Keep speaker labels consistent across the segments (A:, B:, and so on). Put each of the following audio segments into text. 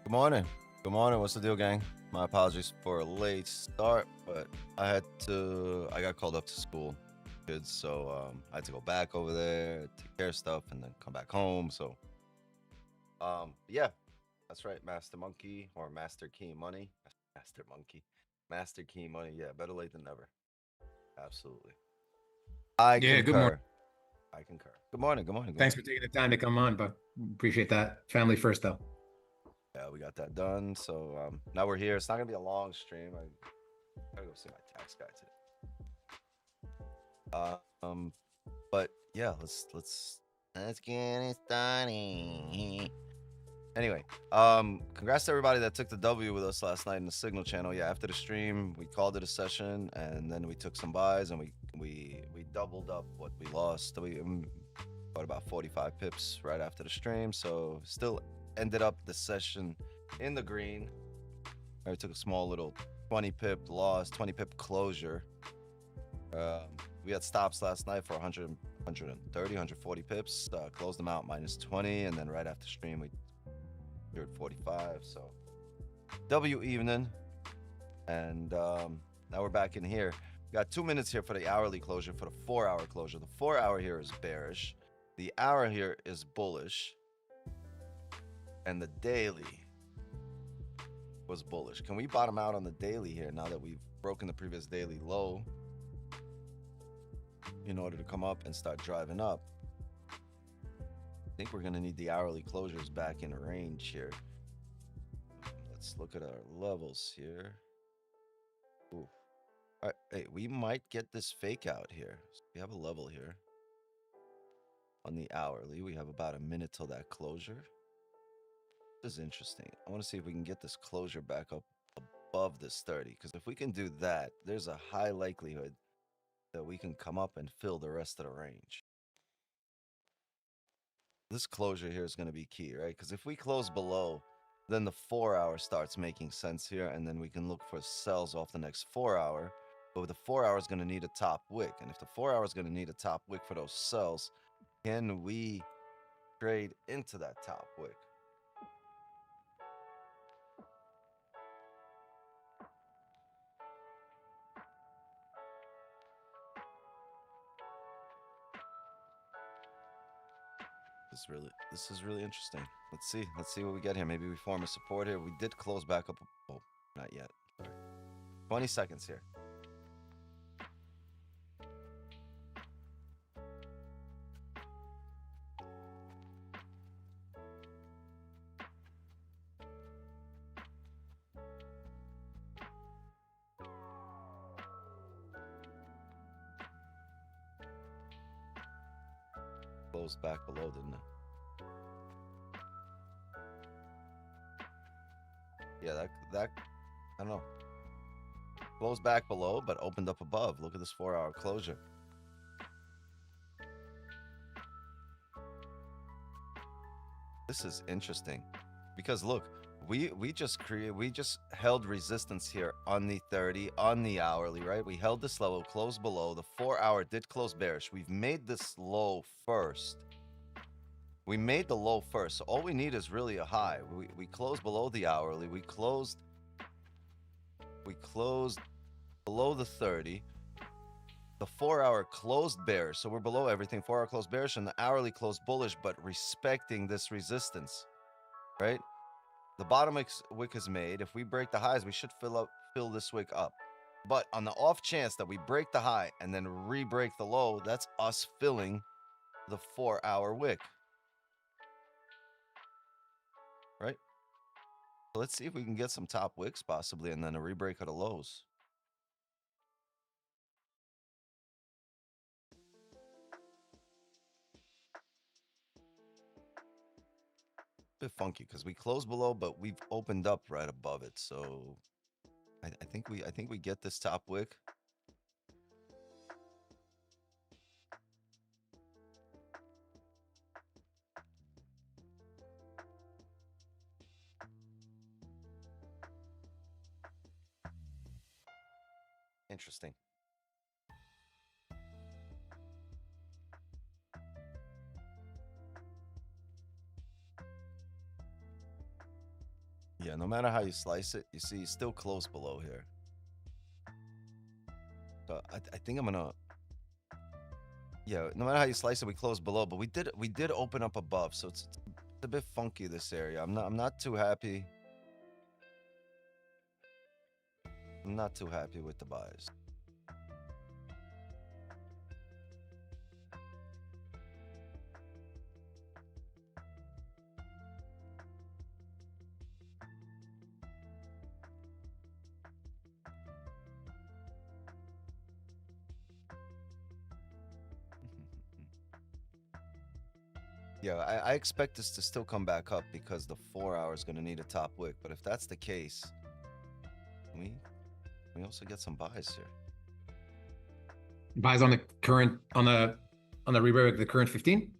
A: Good morning. Good morning. What's the deal, gang? My apologies for a late start, but I got called up to school, kids, so I had to go back over there, take care of stuff, and then come back home. So, yeah, that's right, Master Monkey or Master Key Money, Master Monkey, Master Key Money. Yeah, better late than never. Absolutely. I
B: Yeah, good morning.
A: concur. I concur. Good morning. Good morning. Good
B: Thanks
A: morning.
B: for taking the time to come on, but appreciate that. Family first, though.
A: Yeah, we got that done. So now we're here. It's not gonna be a long stream. I gotta go see my tax guy today. But yeah, let's get it started. Anyway, congrats to everybody that took the W with us last night in the Signal channel. Yeah, after the stream, we called it a session, and then we took some buys, and we doubled up what we lost. We bought about 45 pips right after the stream, so still ended up the session in the green. I took a small little 20 pip loss, 20 pip closure. We had stops last night for 100, 130, 140 pips. Closed them out minus 20, and then right after stream we cleared 45. So W evening, and now we're back in here. We got 2 minutes here for the hourly closure. For the 4-hour closure, the 4-hour here is bearish. The hour here is bullish, and the daily was bullish. Can we bottom out on the daily here now that we've broken the previous daily low in order to come up and start driving up? I think we're going to need the hourly closures back in range here. Let's look at our levels here. Ooh. All right, hey, we might get this fake out here. So we have a level here. On the hourly, we have about a minute till that closure. This is interesting. I want to see if we can get this closure back up above this 30, because if we can do that, there's a high likelihood that we can come up and fill the rest of the range. This closure here is going to be key, right? Because if we close below, then the 4-hour starts making sense here, and then we can look for sells off the next 4-hour. But the 4-hour is going to need a top wick, and if the 4-hour is going to need a top wick for those sells, can we trade into that top wick? This is really interesting. Let's see what we get here. Maybe we form a support here. We did close back up. Oh, not yet. Sorry. 20 seconds here. Closed back below, didn't it? Yeah, that I don't know. Closed back below, but opened up above. Look at this 4-hour closure. This is interesting because look, we just held resistance here on the 30, on the hourly, right? We held this level, closed below. The 4-hour did close bearish. We've made this low first. We made the low first, so all we need is really a high. We closed below the hourly. We closed below the 30. The 4-hour closed bearish, so we're below everything. 4-hour closed bearish, and the hourly closed bullish, but respecting this resistance, right? The bottom wick is made. If we break the highs, we should fill this wick up. But on the off chance that we break the high and then re-break the low, that's us filling the 4-hour wick. Right? So let's see if we can get some top wicks possibly, and then a re-break of the lows. A bit funky because we closed below, but we've opened up right above it. So I think we get this top wick. Interesting. matter how you slice it, you see, still close below here. So I think I'm gonna, yeah. No matter how you slice it, we close below, but we did open up above, so it's a bit funky this area. I'm not too happy. I'm not too happy with the buys. Yeah, I expect this to still come back up because the 4 hour is going to need a top wick. But if that's the case, we also get some buys here.
B: Buys on the current on the rebreak of the current 15.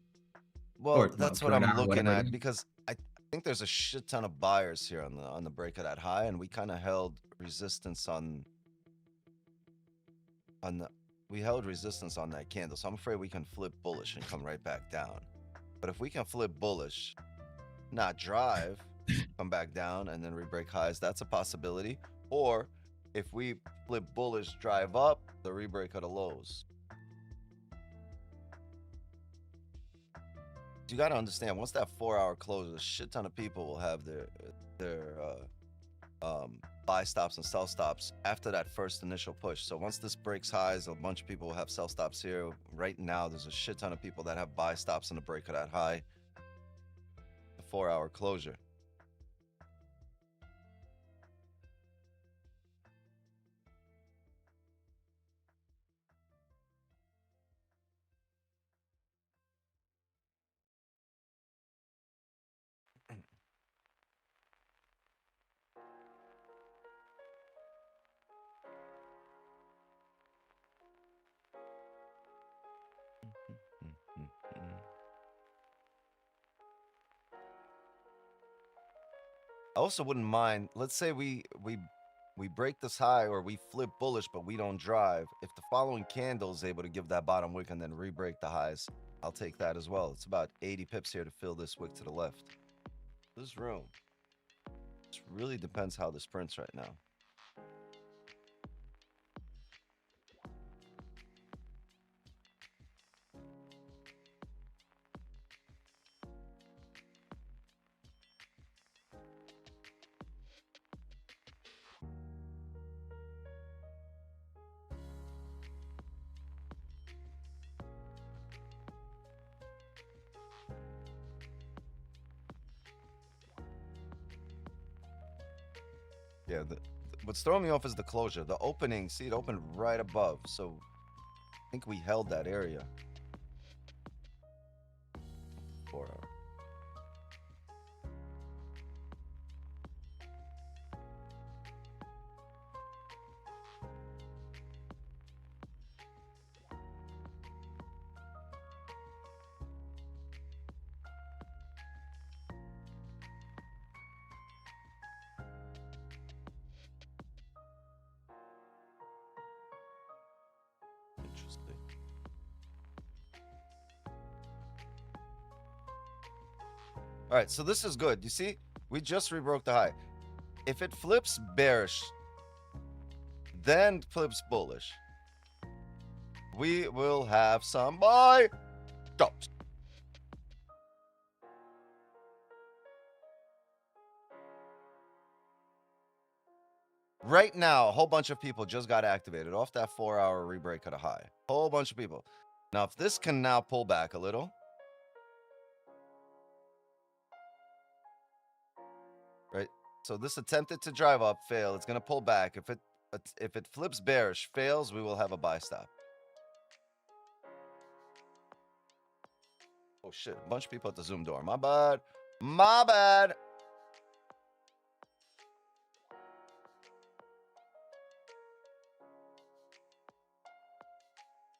A: Well, that's what I'm
B: current hour,
A: looking
B: whatever it
A: at
B: is.
A: because I think there's a shit ton of buyers here on the break of that high, and we kind of held resistance on we held resistance on that candle. So I'm afraid we can flip bullish and come right back down. But if we can flip bullish, not drive, come back down and then rebreak highs, that's a possibility. Or if we flip bullish, drive up, the rebreak of the lows. You got to understand, once that 4 hour closes, a shit ton of people will have their buy stops and sell stops after that first initial push. So once this breaks highs, a bunch of people will have sell stops here. Right now, there's a shit ton of people that have buy stops in the break of that high, the 4 hour closure. I also wouldn't mind, let's say we break this high or we flip bullish, but we don't drive. If the following candle is able to give that bottom wick and then re-break the highs, I'll take that as well. It's about 80 pips here to fill this wick to the left. There's room. It really depends how this prints right now. Yeah, what's throwing me off is the closure. The opening, see, it opened right above. So I think we held that area. 4 hour. Interesting. All right, so this is good. You see, we just rebroke the high. If it flips bearish, then flips bullish, we will have some buy stops. Right now, a whole bunch of people just got activated off that 4 hour rebreak at a high. Whole bunch of people. Now, if this can now pull back a little, right? So this attempted to drive up, fail. It's going to pull back. If it flips bearish, fails, we will have a buy stop. Oh shit, a bunch of people at the Zoom door. My bad. My bad.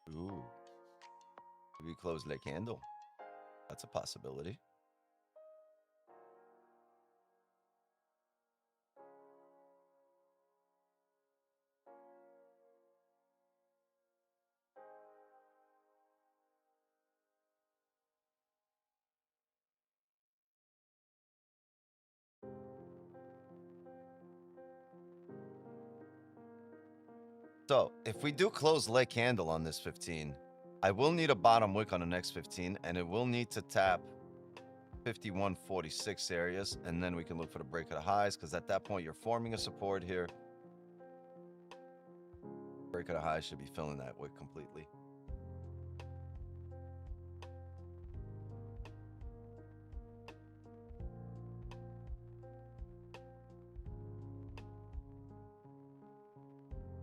A: Ooh. We close the candle. That's a possibility. So if we do close leg candle on this 15, I will need a bottom wick on the next 15, and it will need to tap 51.46 areas, and then we can look for the break of the highs, because at that point you're forming a support here. Break of the highs should be filling that wick completely.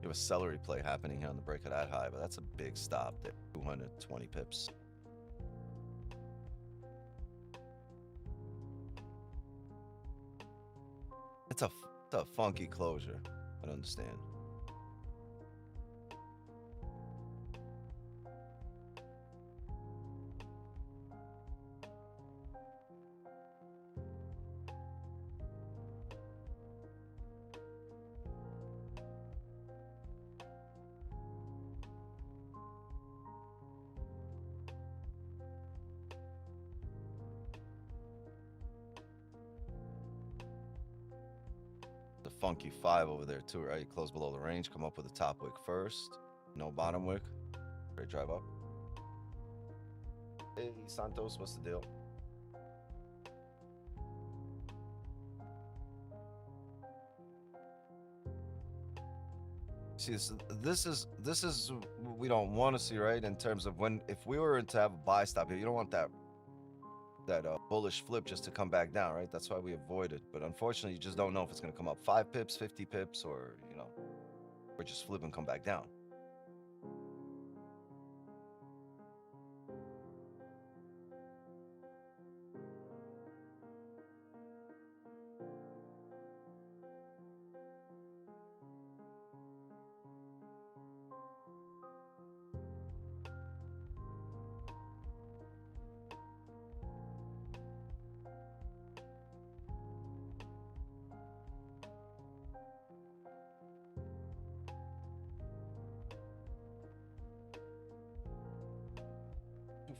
A: You have a celery play happening here on the break of that high, but that's a big stop there, 220 pips. It's a funky closure. I don't understand. The funky 5 over there too, right? You close below the range, come up with a top wick first. No bottom wick. Great drive up. Hey, Santos, what's the deal? See, this is what we don't want to see, right? In terms of if we were to have a buy stop here, you don't want that bullish flip just to come back down, right? That's why we avoid it. But unfortunately, you just don't know if it's going to come up 5 pips, 50 pips, or, you know, or just flip and come back down.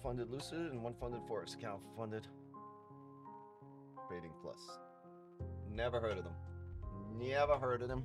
A: Funded Lucid and one funded Forex account funded Trading Plus. Never heard of them. Never heard of them.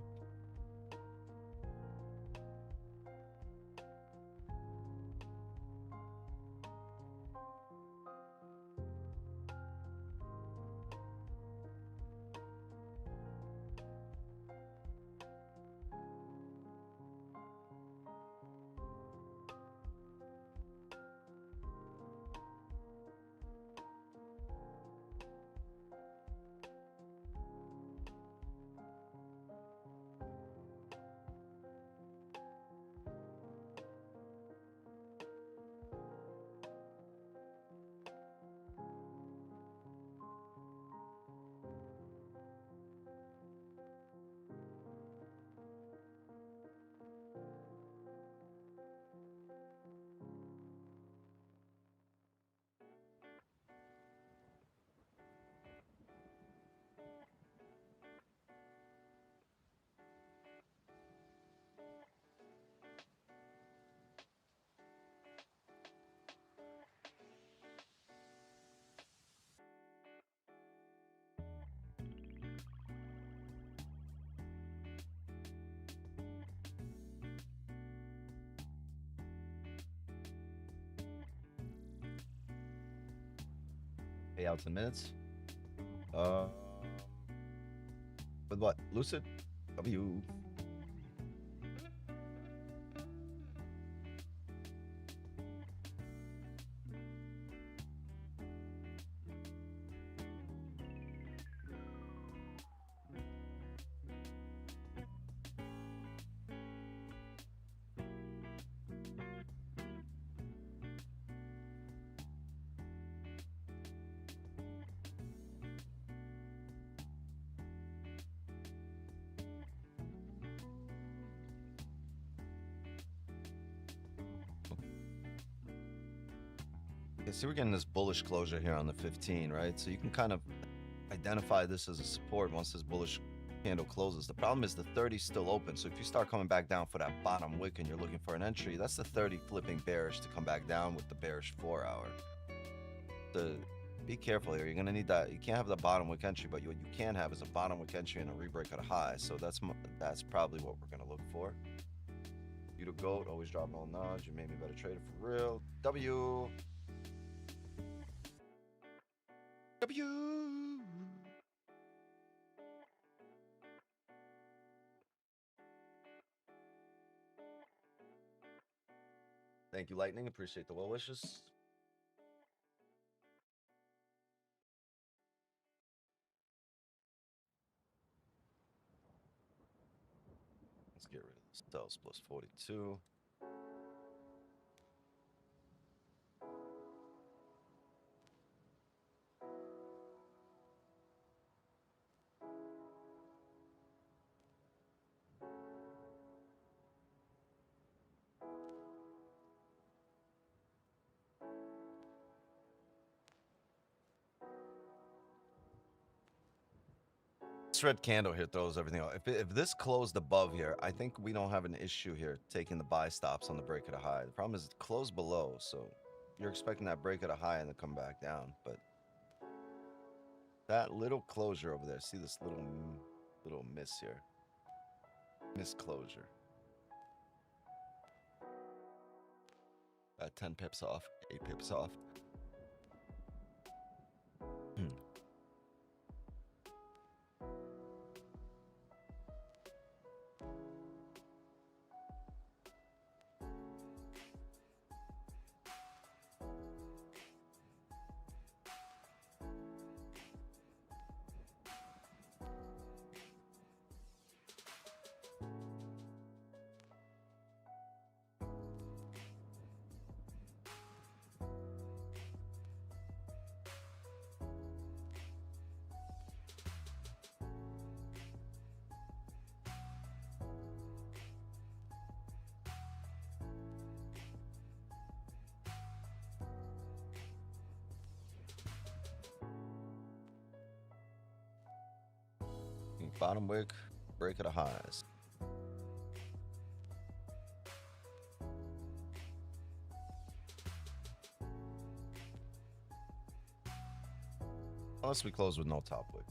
A: Payouts in minutes. With what? Lucid? W. Okay, so we're getting this bullish closure here on the 15, right? So you can kind of identify this as a support once this bullish candle closes. The problem is the 30 is still open. So if you start coming back down for that bottom wick and you're looking for an entry, that's the 30 flipping bearish to come back down with the bearish 4 hour. So be careful here. You're going to need that. You can't have the bottom wick entry, but what you can have is a bottom wick entry and a rebreak at a high. So that's probably what we're going to look for. You the GOAT, always drop no knowledge. You made me a better trader for real. W. W. Thank you, Lightning. Appreciate the well wishes. Let's get rid of the cells plus 42. This red candle here throws everything off. If this closed above here, I think we don't have an issue here taking the buy stops on the break at a high. The problem is it closed below, so you're expecting that break at a high and then come back down. But that little closure over there, see this little miss here, miss closure. 10 pips off, 8 pips off. Bottom wick, break at a highs. Unless we close with no top wick.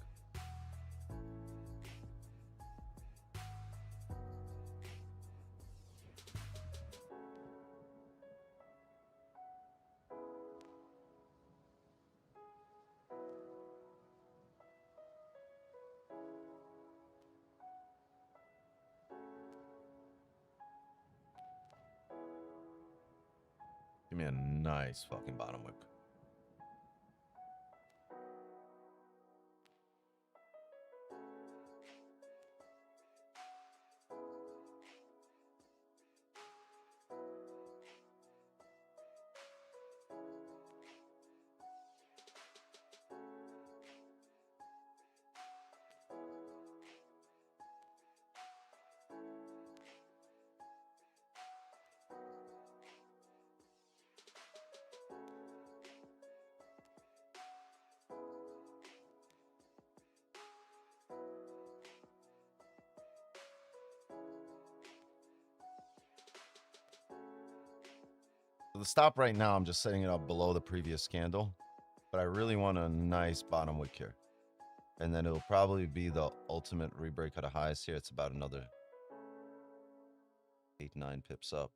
A: Give me a nice fucking bottom wick. The stop right now, I'm just setting it up below the previous candle, but I really want a nice bottom wick here. And then it'll probably be the ultimate rebreak at a highs here. It's about another 8, 9 pips up.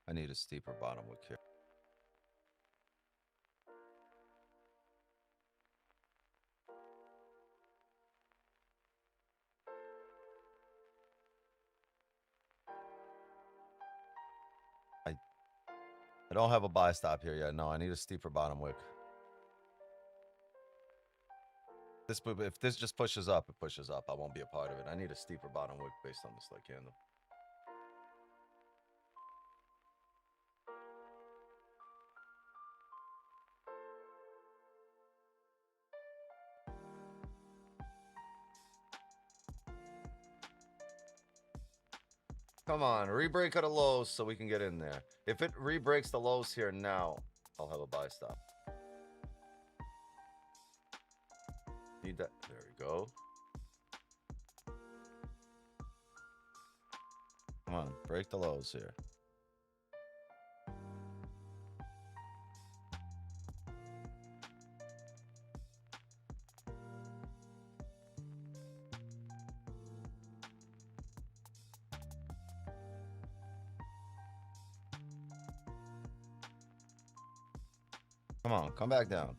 A: I need a steeper bottom wick here. I don't have a buy stop here yet. No, I need a steeper bottom wick. If this just pushes up, it pushes up. I won't be a part of it. I need a steeper bottom wick based on this light candle. Come on, rebreak at a lows so we can get in there. If it rebreaks the lows here now, I'll have a buy stop. Need that. There we go. Come on, break the lows here. Come on, come back down.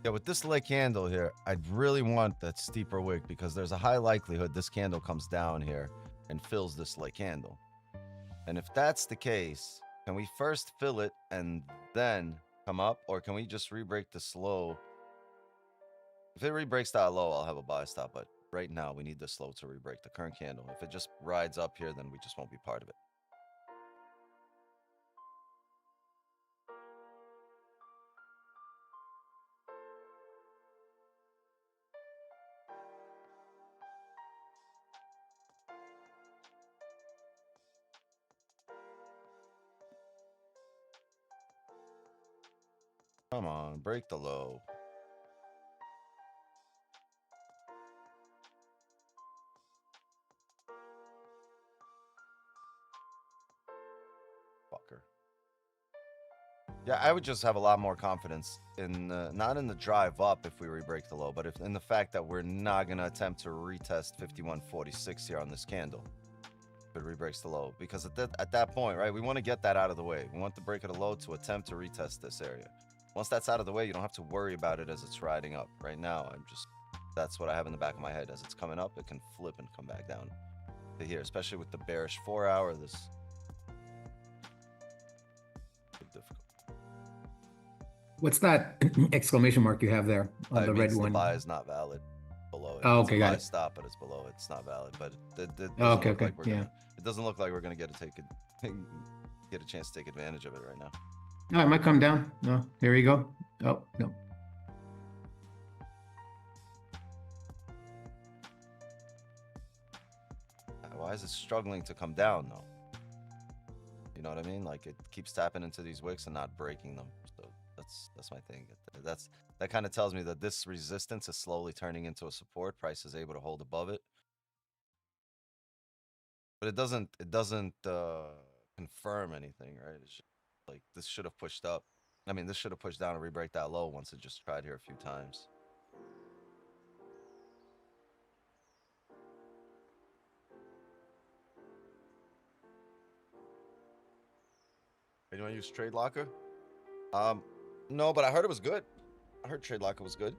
A: Yeah, with this leg candle here, I'd really want that steeper wick because there's a high likelihood this candle comes down here and fills this leg candle. And if that's the case, can we first fill it and then come up? Or can we just re-break this low? If it re-breaks that low, I'll have a buy stop. But right now, we need this low to re-break the current candle. If it just rides up here, then we just won't be part of it. Come on, break the low. Fucker. Yeah, I would just have a lot more confidence in not in the drive up if we re-break the low, but if in the fact that we're not gonna attempt to retest 51.46 here on this candle. If it re-breaks the low, because at that point, right, we want to get that out of the way. We want the break of the low to attempt to retest this area. Once that's out of the way, you don't have to worry about it as it's riding up. Right now, that's what I have in the back of my head. As it's coming up, it can flip and come back down to here, especially with the bearish 4 hour. This difficult.
B: What's that exclamation mark you have there on the red one?
A: The buy is not valid below it.
B: Oh, okay, got it.
A: Stop, but it's below it. It's not valid, but
B: okay, yeah.
A: It doesn't look like we're gonna get a chance to take advantage of it right now.
B: Oh, it might come down. No, there you go. Oh, no.
A: Why is it struggling to come down though? You know what I mean? Like it keeps tapping into these wicks and not breaking them. So that's my thing. That kind of tells me that this resistance is slowly turning into a support. Price is able to hold above it. But it doesn't confirm anything, right? It's just, like this should have pushed up. I mean, this should have pushed down and re-break that low once it just tried here a few times. Anyone use Trade Locker? No, but I heard it was good. I heard Trade Locker was good.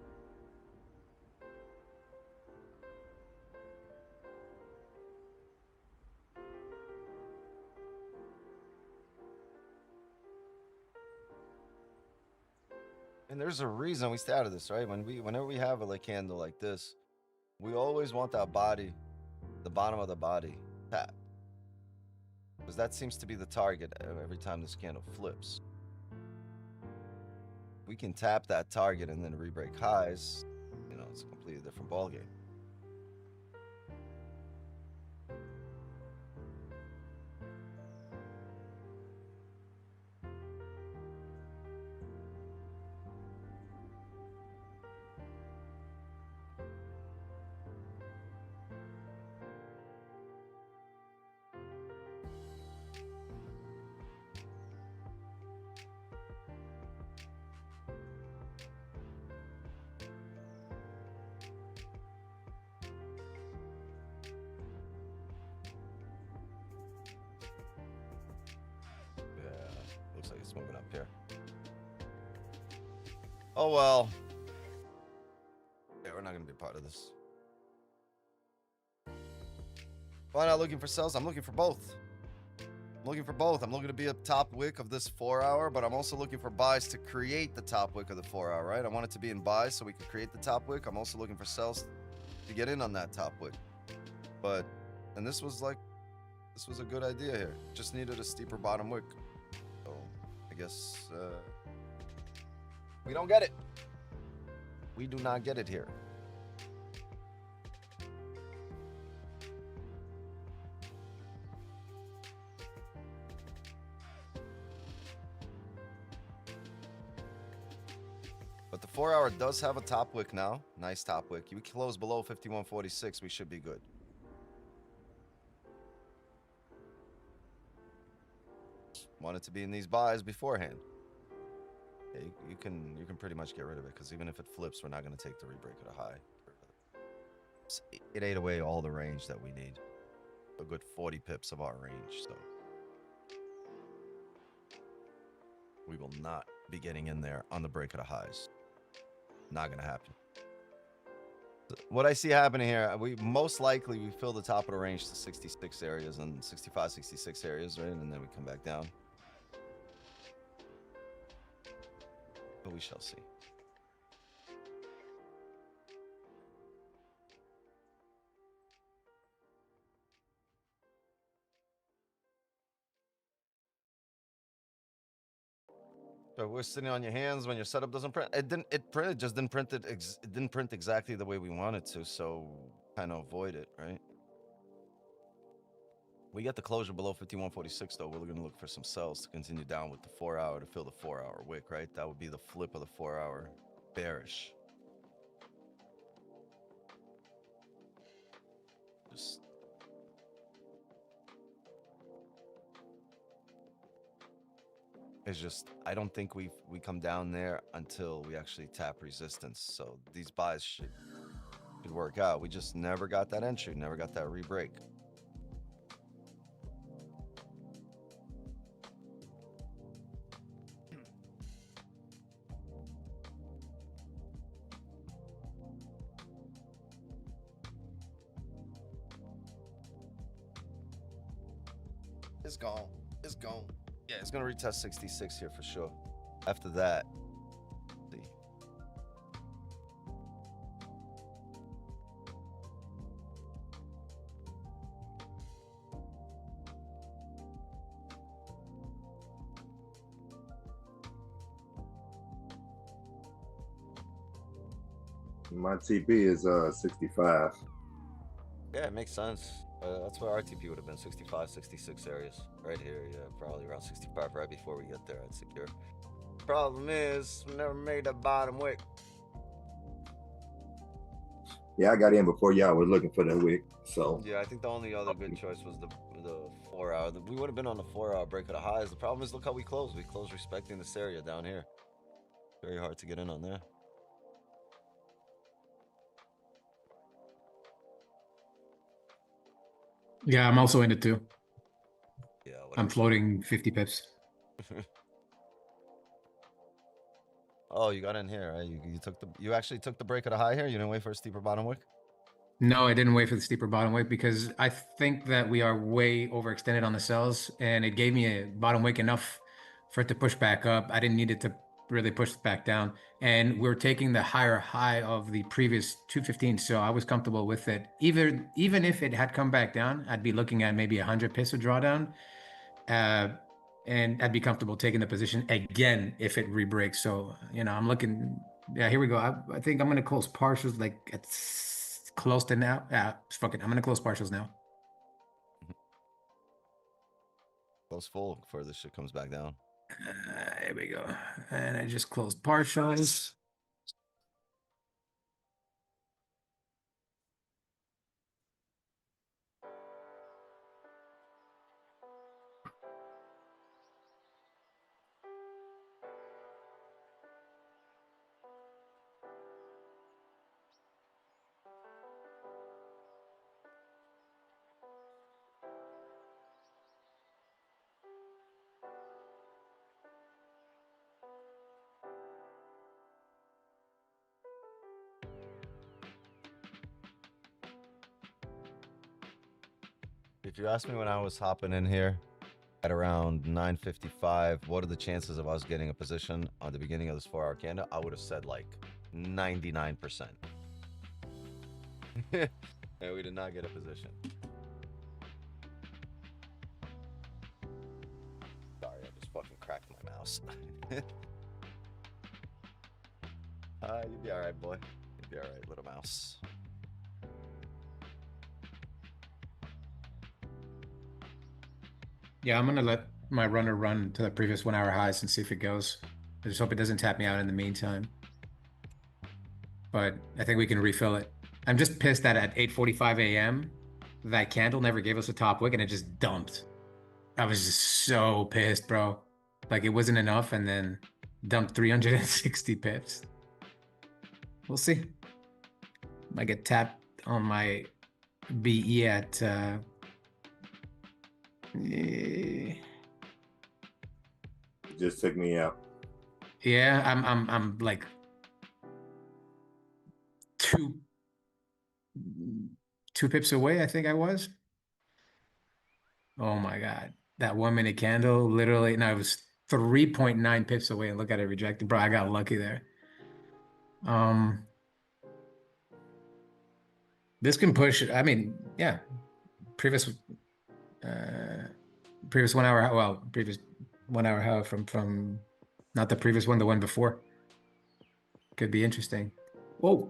A: And there's a reason we stay out of this, right? Whenever we have a like candle like this, we always want that body, the bottom of the body, tap. Because that seems to be the target every time this candle flips. We can tap that target and then re-break highs. You know, it's a completely different ballgame. Looks like it's moving up here. Oh well. Yeah, we're not gonna be part of this. Why not looking for sells? I'm looking for both. I'm looking for both. I'm looking to be a top wick of this 4 hour, but I'm also looking for buys to create the top wick of the 4 hour, right? I want it to be in buys so we can create the top wick. I'm also looking for sells to get in on that top wick. And this was a good idea here. Just needed a steeper bottom wick. So I guess we don't get it. We do not get it here. the 4-hour does have a top wick now. Nice top wick. You close below 51.46, we should be good. Wanted to be in these buys beforehand. Yeah, you can pretty much get rid of it because even if it flips, we're not going to take the rebreak at a high. It ate away all the range that we need. A good 40 pips of our range, so we will not be getting in there on the break of the highs. Not going to happen. What I see happening here, we most likely we fill the top of the range to 66 areas and 65, 66 areas, right? And then we come back down. But we shall see. So we're sitting on your hands when your setup doesn't print. It didn't. It printed. Just didn't print it. It didn't print exactly the way we wanted to. So kind of avoid it, right? We get the closure below 51.46 though. We're going to look for some sells to continue down with the 4-hour to fill the 4-hour wick, right? That would be the flip of the 4-hour bearish. Just it's just I don't think we come down there until we actually tap resistance. So these buys should work out. We just never got that entry, never got that re-break. It's gone. It's gone. Yeah, it's gonna retest 66 here for sure. After that, see.
C: My TP is 65.
A: Yeah, it makes sense. That's where RTP would have been 65, 66 areas. Right here, yeah, probably around 65 right before we get there. I'd secure. Problem is, we never made that bottom wick.
C: Yeah, I got in before y'all was looking for the wick. So
A: yeah, I think the only other good choice was the 4-hour. We would have been on the 4-hour break of the highs. The problem is, look how we closed. We closed respecting this area down here. Very hard to get in on there.
B: Yeah, I'm also in it too.
A: Yeah,
B: I'm floating 50 pips.
A: Oh, you got in here, right? You actually took the break of the high here. You didn't wait for a steeper bottom wick.
B: No, I didn't wait for the steeper bottom wick because I think that we are way overextended on the sells, and it gave me a bottom wick enough for it to push back up. I didn't need it to really push back down, and we're taking the higher high of the previous 215, so I was comfortable with it. Even if it had come back down, I'd be looking at maybe 100 pips of drawdown, and I'd be comfortable taking the position again if it rebreaks. So I'm looking. Yeah, here we go. I think I'm gonna close partials like it's close to now. Yeah, fuck it. I'm gonna close partials now.
A: Close full before this shit comes back down.
B: Here we go. And I just closed partials.
A: If you asked me when I was hopping in here at around 9:55, what are the chances of us getting a position on the beginning of this 4-hour candle? I would have said like 99%. And we did not get a position. Sorry, I just fucking cracked my mouse. You'll be all right, boy. You'll be all right, little mouse.
B: Yeah, I'm gonna let my runner run to the previous 1-hour highs and see if it goes. I just hope it doesn't tap me out in the meantime. but I think we can refill it. I'm just pissed that at 8:45 a.m. that candle never gave us a top wick and it just dumped. I was just so pissed, bro. Like it wasn't enough and then dumped 360 pips. We'll see. Might get tapped on my BE at
C: It just took me out.
B: yeah, I'm like two pips away, I think I was. Oh my God. That 1 minute candle, literally, no, it was 3.9 pips away, and look at it rejected. Bro, I got lucky there. This can push, I mean, yeah, previous 1 hour, well, previous 1 hour high from not the previous one, the one before. Could be interesting. Whoa,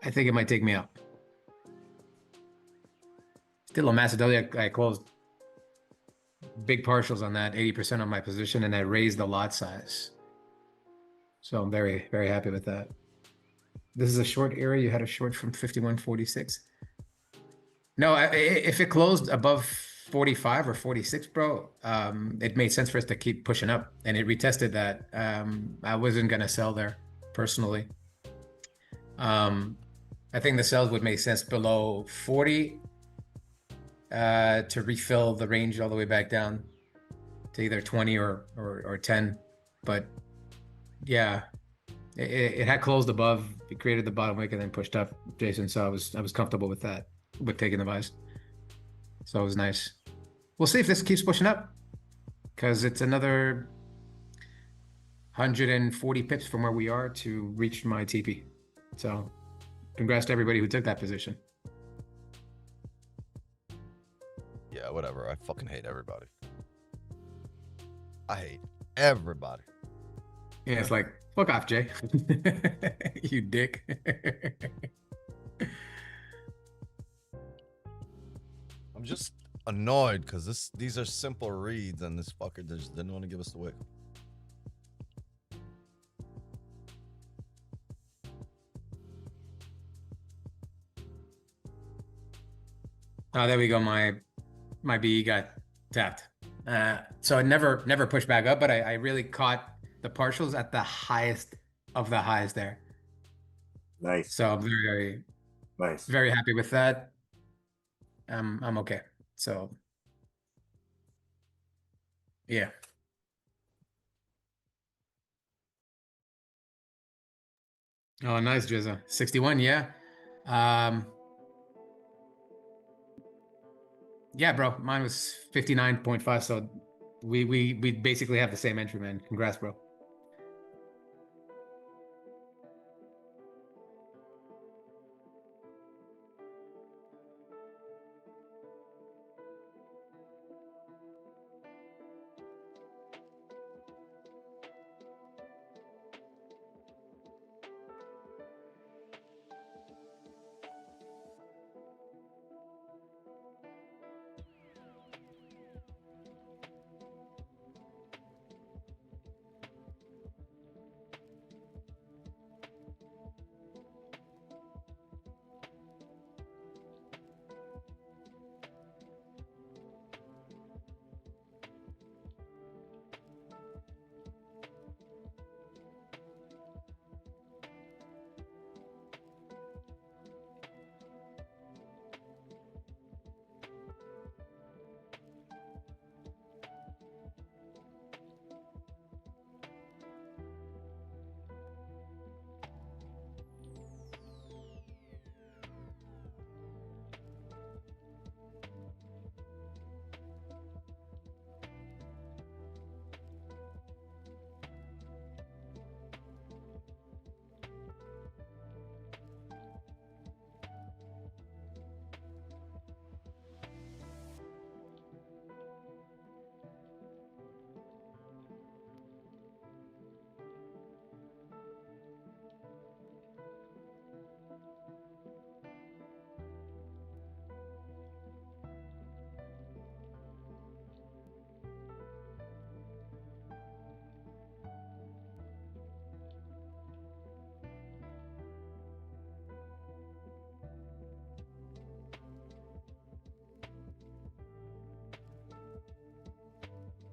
B: I think it might take me out. Still on Macedonia, I closed big partials on that, 80% on my position, and I raised the lot size. So I'm very, very happy with that. This is a short area. You had a short from 51.46. No, if it closed above 45 or 46, bro, it made sense for us to keep pushing up, and it retested that. I wasn't gonna sell there personally. I think the sells would make sense below 40 to refill the range all the way back down to either 20 or 10. But yeah, it had closed above. It created the bottom wick and then pushed up, Jason. So I was comfortable with that, with taking the buys. So it was nice. We'll see if this keeps pushing up, because it's another 140 pips from where we are to reach my TP. So congrats to everybody who took that position.
A: Yeah, whatever. I fucking hate everybody. I hate everybody.
B: Yeah, it's like, fuck off, Jay. You dick.
A: I'm just annoyed because these are simple reads and this fucker just didn't want to give us the wick.
B: Oh, there we go. My BE got tapped. So it never pushed back up, but I really caught the partials at the highest of the highs there.
C: Nice.
B: So I'm very,
C: Nice.
B: very happy with that. I'm okay. So yeah. Oh, nice, Jizza. 61, yeah. Yeah, bro. Mine was 59.5. So we basically have the same entry, man. Congrats, bro.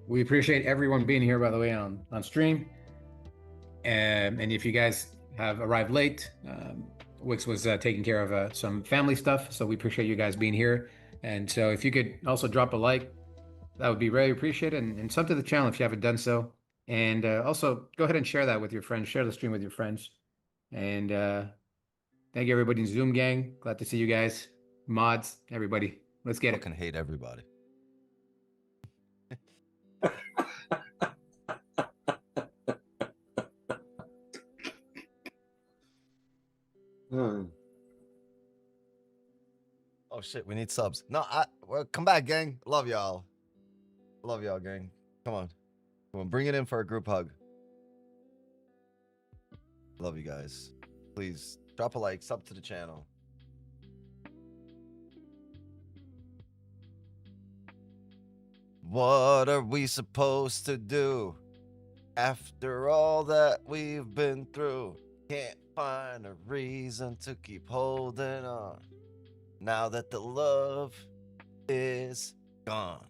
B: We appreciate everyone being here, by the way, on stream. And if you guys have arrived late, Wix was taking care of some family stuff, so we appreciate you guys being here. And so if you could also drop a like, that would be very appreciated, and sub to the channel if you haven't done so. And also go ahead and share that with your friends. Share the stream with your friends. And thank you, everybody in Zoom gang. Glad to see you guys. Mods, everybody. Let's get
A: I
B: it.
A: fucking hate everybody. Oh shit, we need subs. No, well, come back, gang. Love y'all. Love y'all, gang. Come on. Come on, bring it in for a group hug. Love you guys. Please drop a like, sub to the channel. What are we supposed to do after all that we've been through? Can't find a reason to keep holding on now that the love is gone.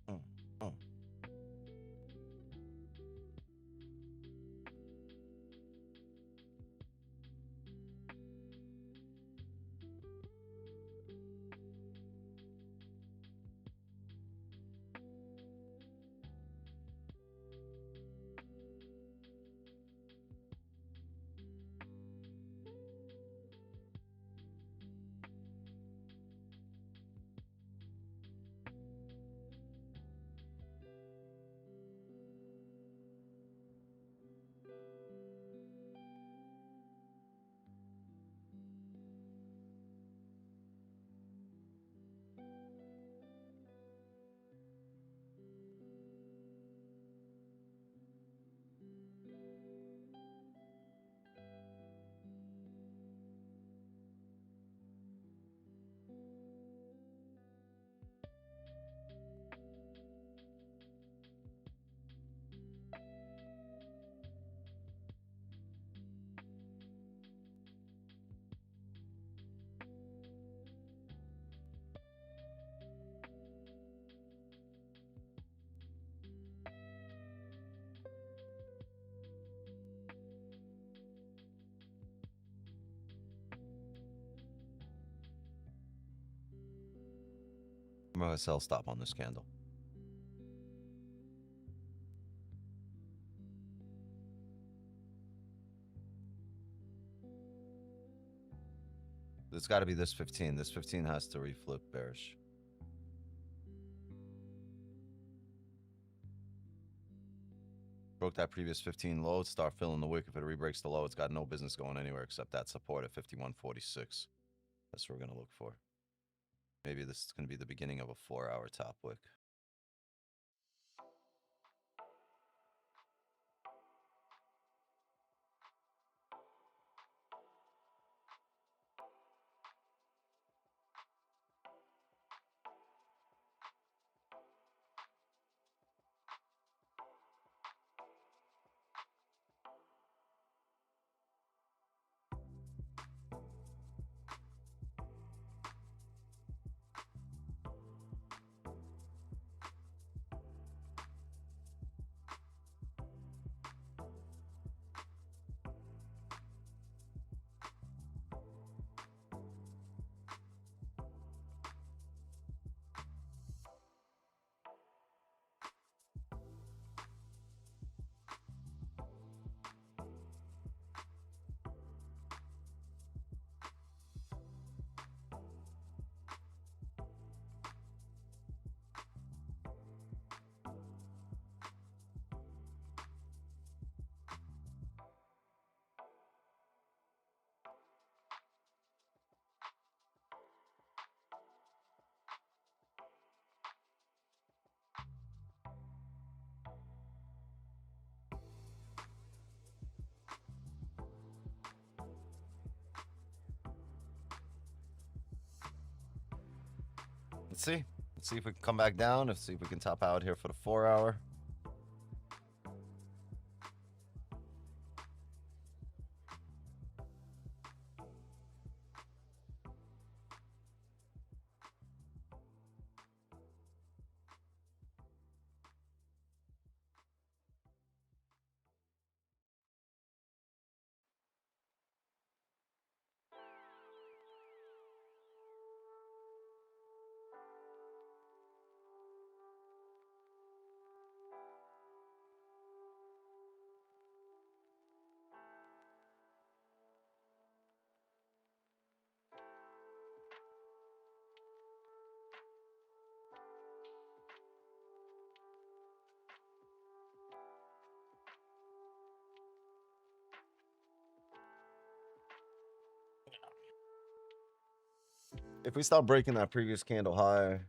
A: Mm, mm. I'm gonna sell stop on this candle. It's got to be this 15. This 15 has to reflip bearish. Broke that previous 15 low. Start filling the wick. If it re-breaks the low, it's got no business going anywhere except that support at 51.46. That's what we're going to look for. Maybe this is going to be the beginning of a 4-hour top wick. Let's see. Let's see if we can come back down. Let's see if we can top out here for the 4-hour. if we start breaking that previous candle high,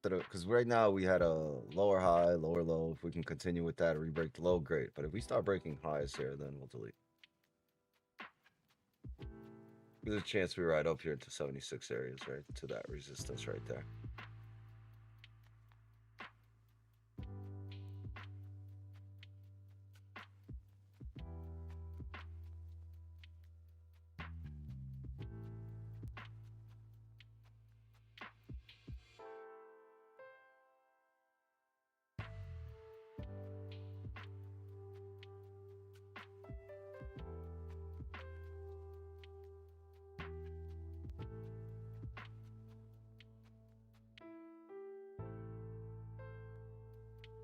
A: because right now we had a lower high, lower low. If we can continue with that or re-break the low, great. But if we start breaking highs here, then we'll delete. There's a chance we ride up here into 76 areas, right? To that resistance right there.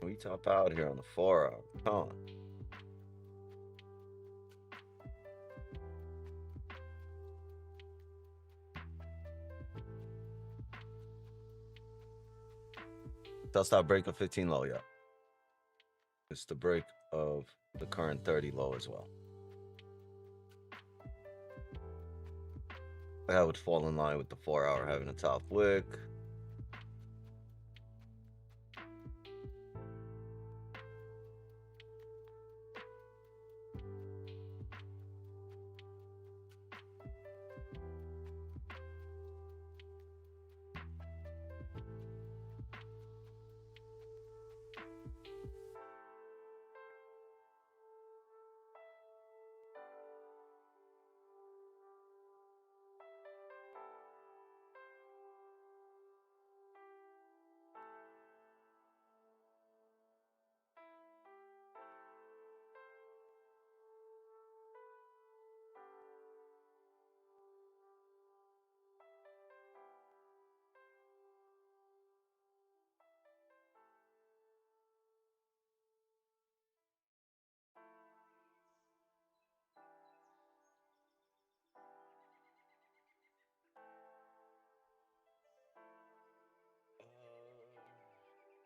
A: We top out here on the 4 hour. Come on. That's not break of 15 low yet. It's the break of the current 30 low as well. That would fall in line with the 4 hour having a top wick.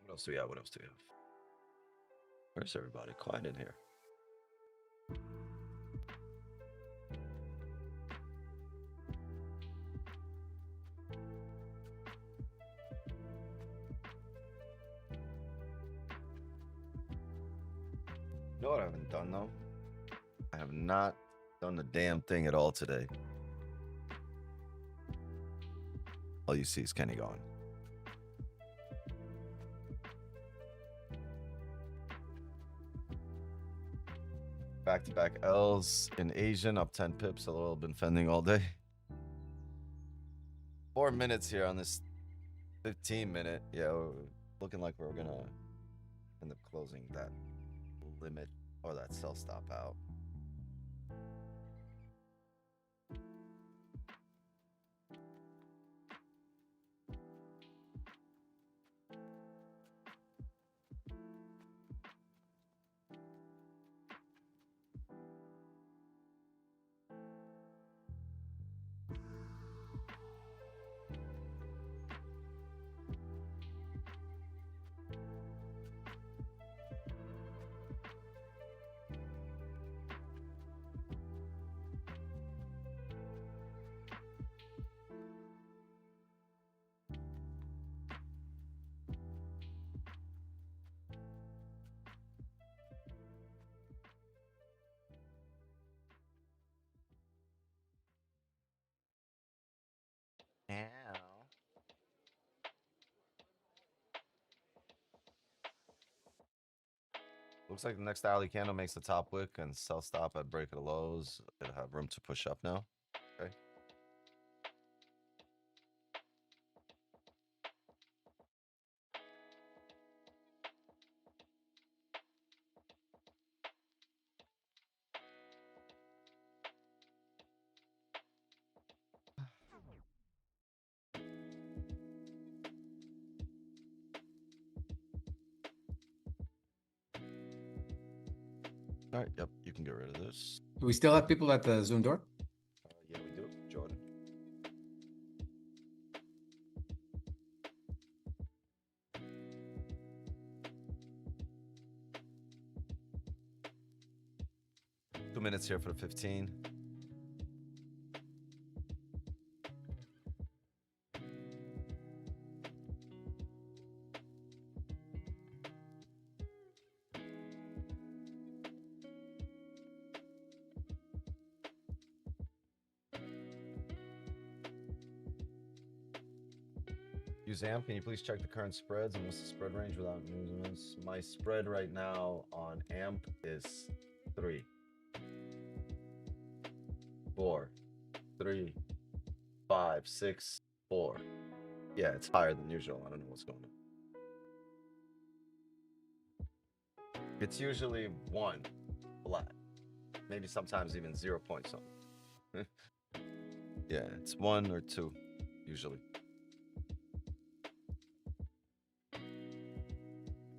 A: What else do we have? What else do we have? Where's everybody? Quiet in here. You know what I haven't done though? I have not done the damn thing at all today. All you see is Kenny going. Back-to-back L's in Asian, up 10 pips. I've been fending all day. 4 minutes here on this 15-minute. Yeah, we're looking like we're gonna end up closing that limit or that sell stop out. Ow. Looks like the next hourly candle makes the top wick and sell stop at break of the lows. It'll have room to push up now. Okay. All right. Yep. You can get rid of this.
B: Do we still have people at the Zoom door?
A: Yeah, we do. Jordan. Two minutes here for the 15. Uzam, can you please check the current spreads and what's the spread range without movements? My spread right now on AMP is 3, 4, 3, 5, 6, 4. Yeah, it's higher than usual. I don't know what's going on. It's usually 1 flat, maybe sometimes even 0 point something. Yeah, it's 1 or 2 usually.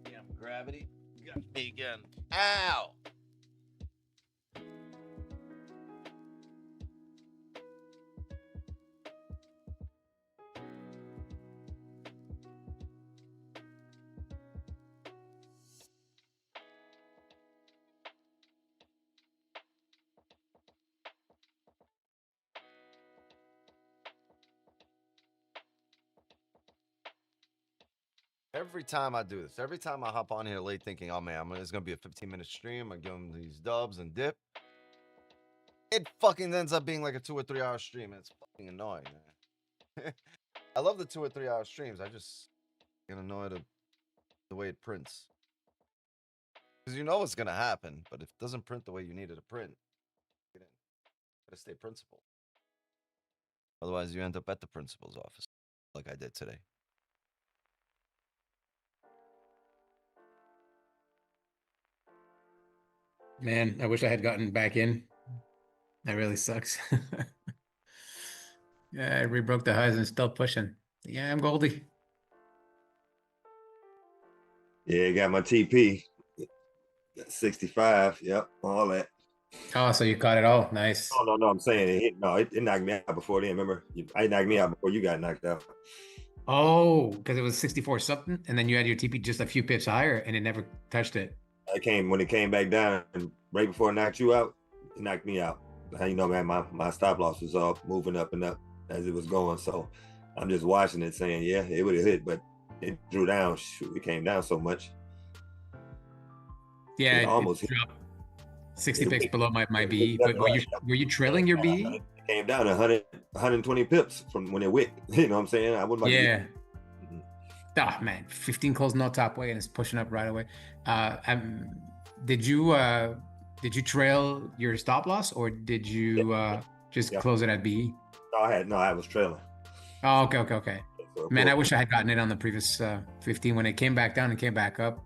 A: Damn gravity got me again. Ow! Every time I do this, every time I hop on here late thinking, oh man, it's going to be a 15-minute stream. I give them these dubs and dip. It fucking ends up being like a 2 or 3 hour stream. And it's fucking annoying, man. I love the 2 or 3 hour streams. I just get annoyed at the way it prints. Because you know what's going to happen. But if it doesn't print the way you need it to print, you gotta stay principled. Otherwise, you end up at the principal's office like I did today.
B: Man, I wish I had gotten back in. That really sucks. Yeah, I rebroke the highs and still pushing. Yeah, I'm Goldie.
C: Yeah, got my TP. 65. Yep, all that.
B: Oh, so you caught it all. Nice.
C: Oh no, I'm saying it hit. No, it knocked me out before then. Remember, I knocked me out before you got knocked out.
B: Oh, because it was 64 something, and then you had your TP just a few pips higher, and it never touched it.
C: When it came back down, and right before it knocked you out, it knocked me out. You know, man, my stop loss was all moving up and up as it was going. So I'm just watching it, saying, yeah, it would have hit, but it drew down. Shoot, it came down so much.
B: Yeah,
C: it almost hit.
B: dropped 60 pips below my BE. But were you trailing your BE?
C: It came down 120 pips from when it wick. You know what I'm saying? I wouldn't.
B: Yeah. Oh man, 15 close no top way and it's pushing up right away. Did you trail your stop loss or did you just close it at BE?
C: No, I was trailing.
B: Oh, okay. So, man, I wish I had gotten it on the previous 15 when it came back down and came back up.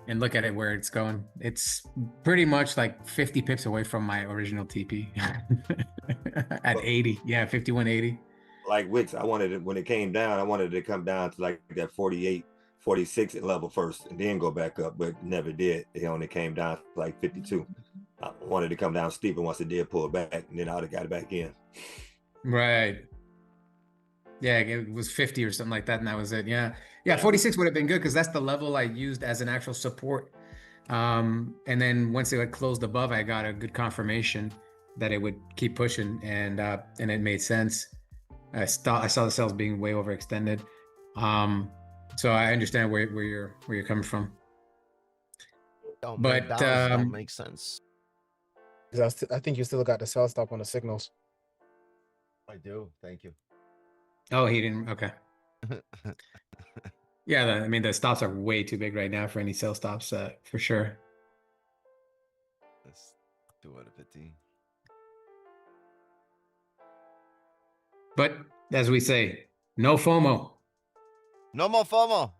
B: And look at it where it's going. It's pretty much like 50 pips away from my original TP at 80. Yeah, 51.80.
C: Like wicks, I wanted it when it came down. I wanted it to come down to like that 48, 46 level first, and then go back up, but it never did. It only came down to like 52. I wanted to come down steeper once it did pull back, and then I would have got it back in.
B: Right. Yeah, it was 50 or something like that, and that was it. Yeah, 46 would have been good because that's the level I used as an actual support. And then once it had closed above, I got a good confirmation that it would keep pushing, and it made sense. I saw the sales being way overextended. So I understand where you're coming from.
A: Don't make sense.
D: Because I think you still got the sell stop on the signals.
A: I do. Thank you.
B: Oh, he didn't. Okay. Yeah, I mean the stops are way too big right now for any sell stops, for sure.
A: That's 2 out of 15.
B: But as we say, no FOMO.
A: No more FOMO.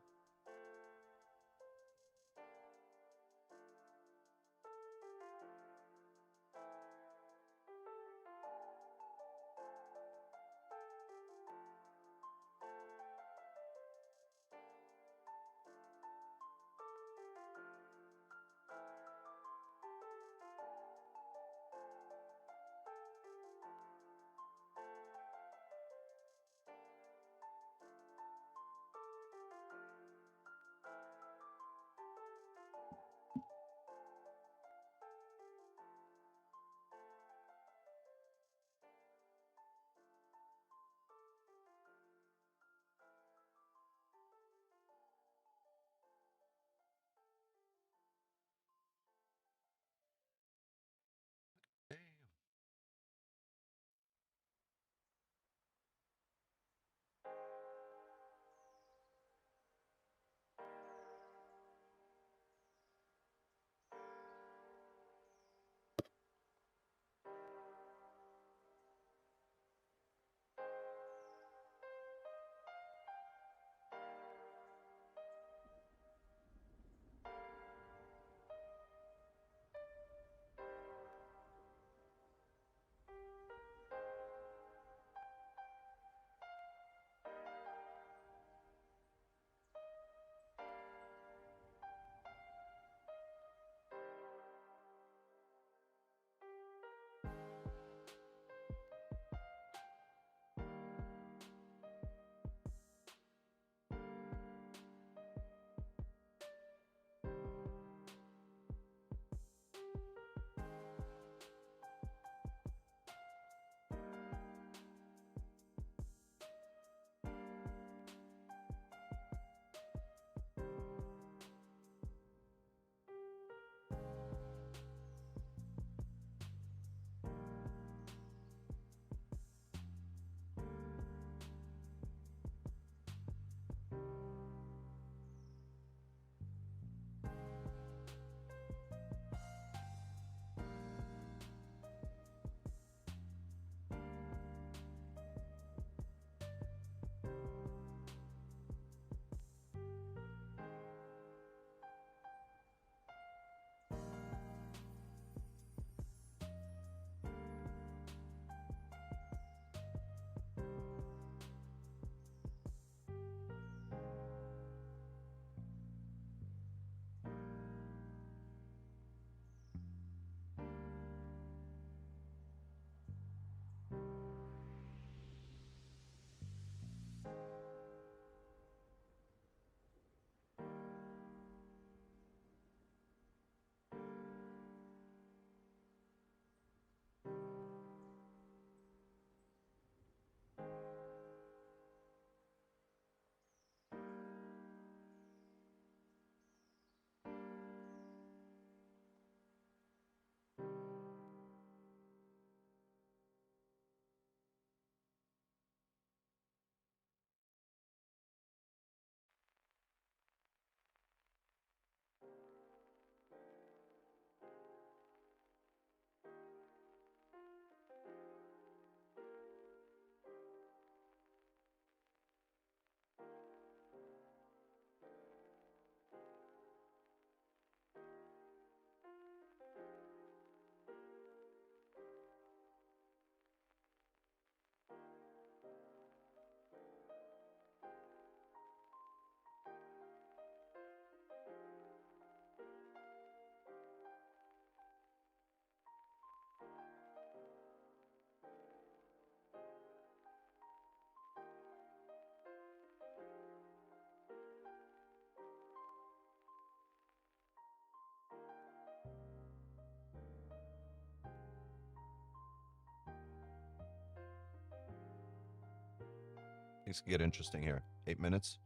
A: Things get interesting here. 8 minutes.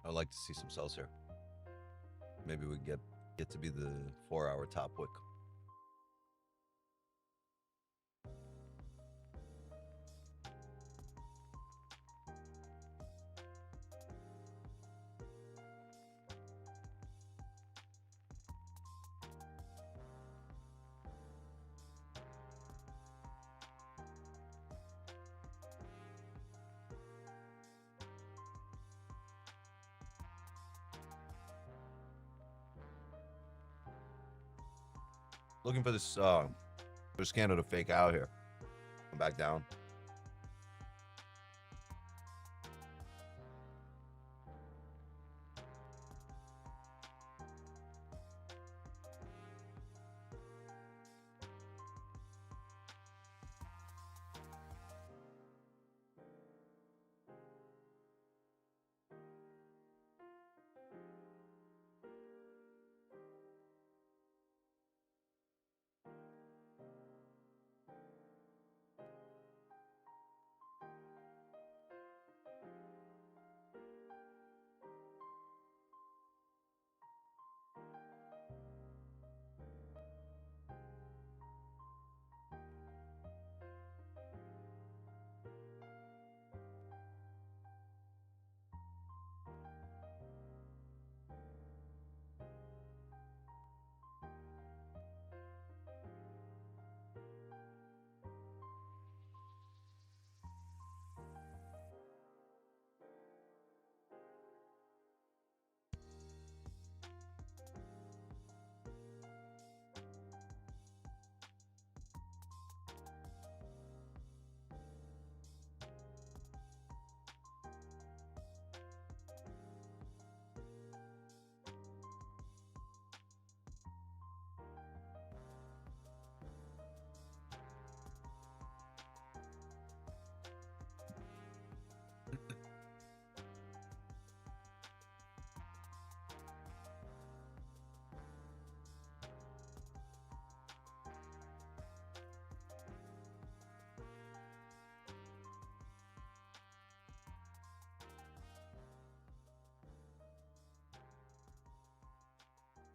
A: I'd like to see some sells here. Maybe we get to be the 4-hour top wick. Looking for this candle to fake out here. Come back down.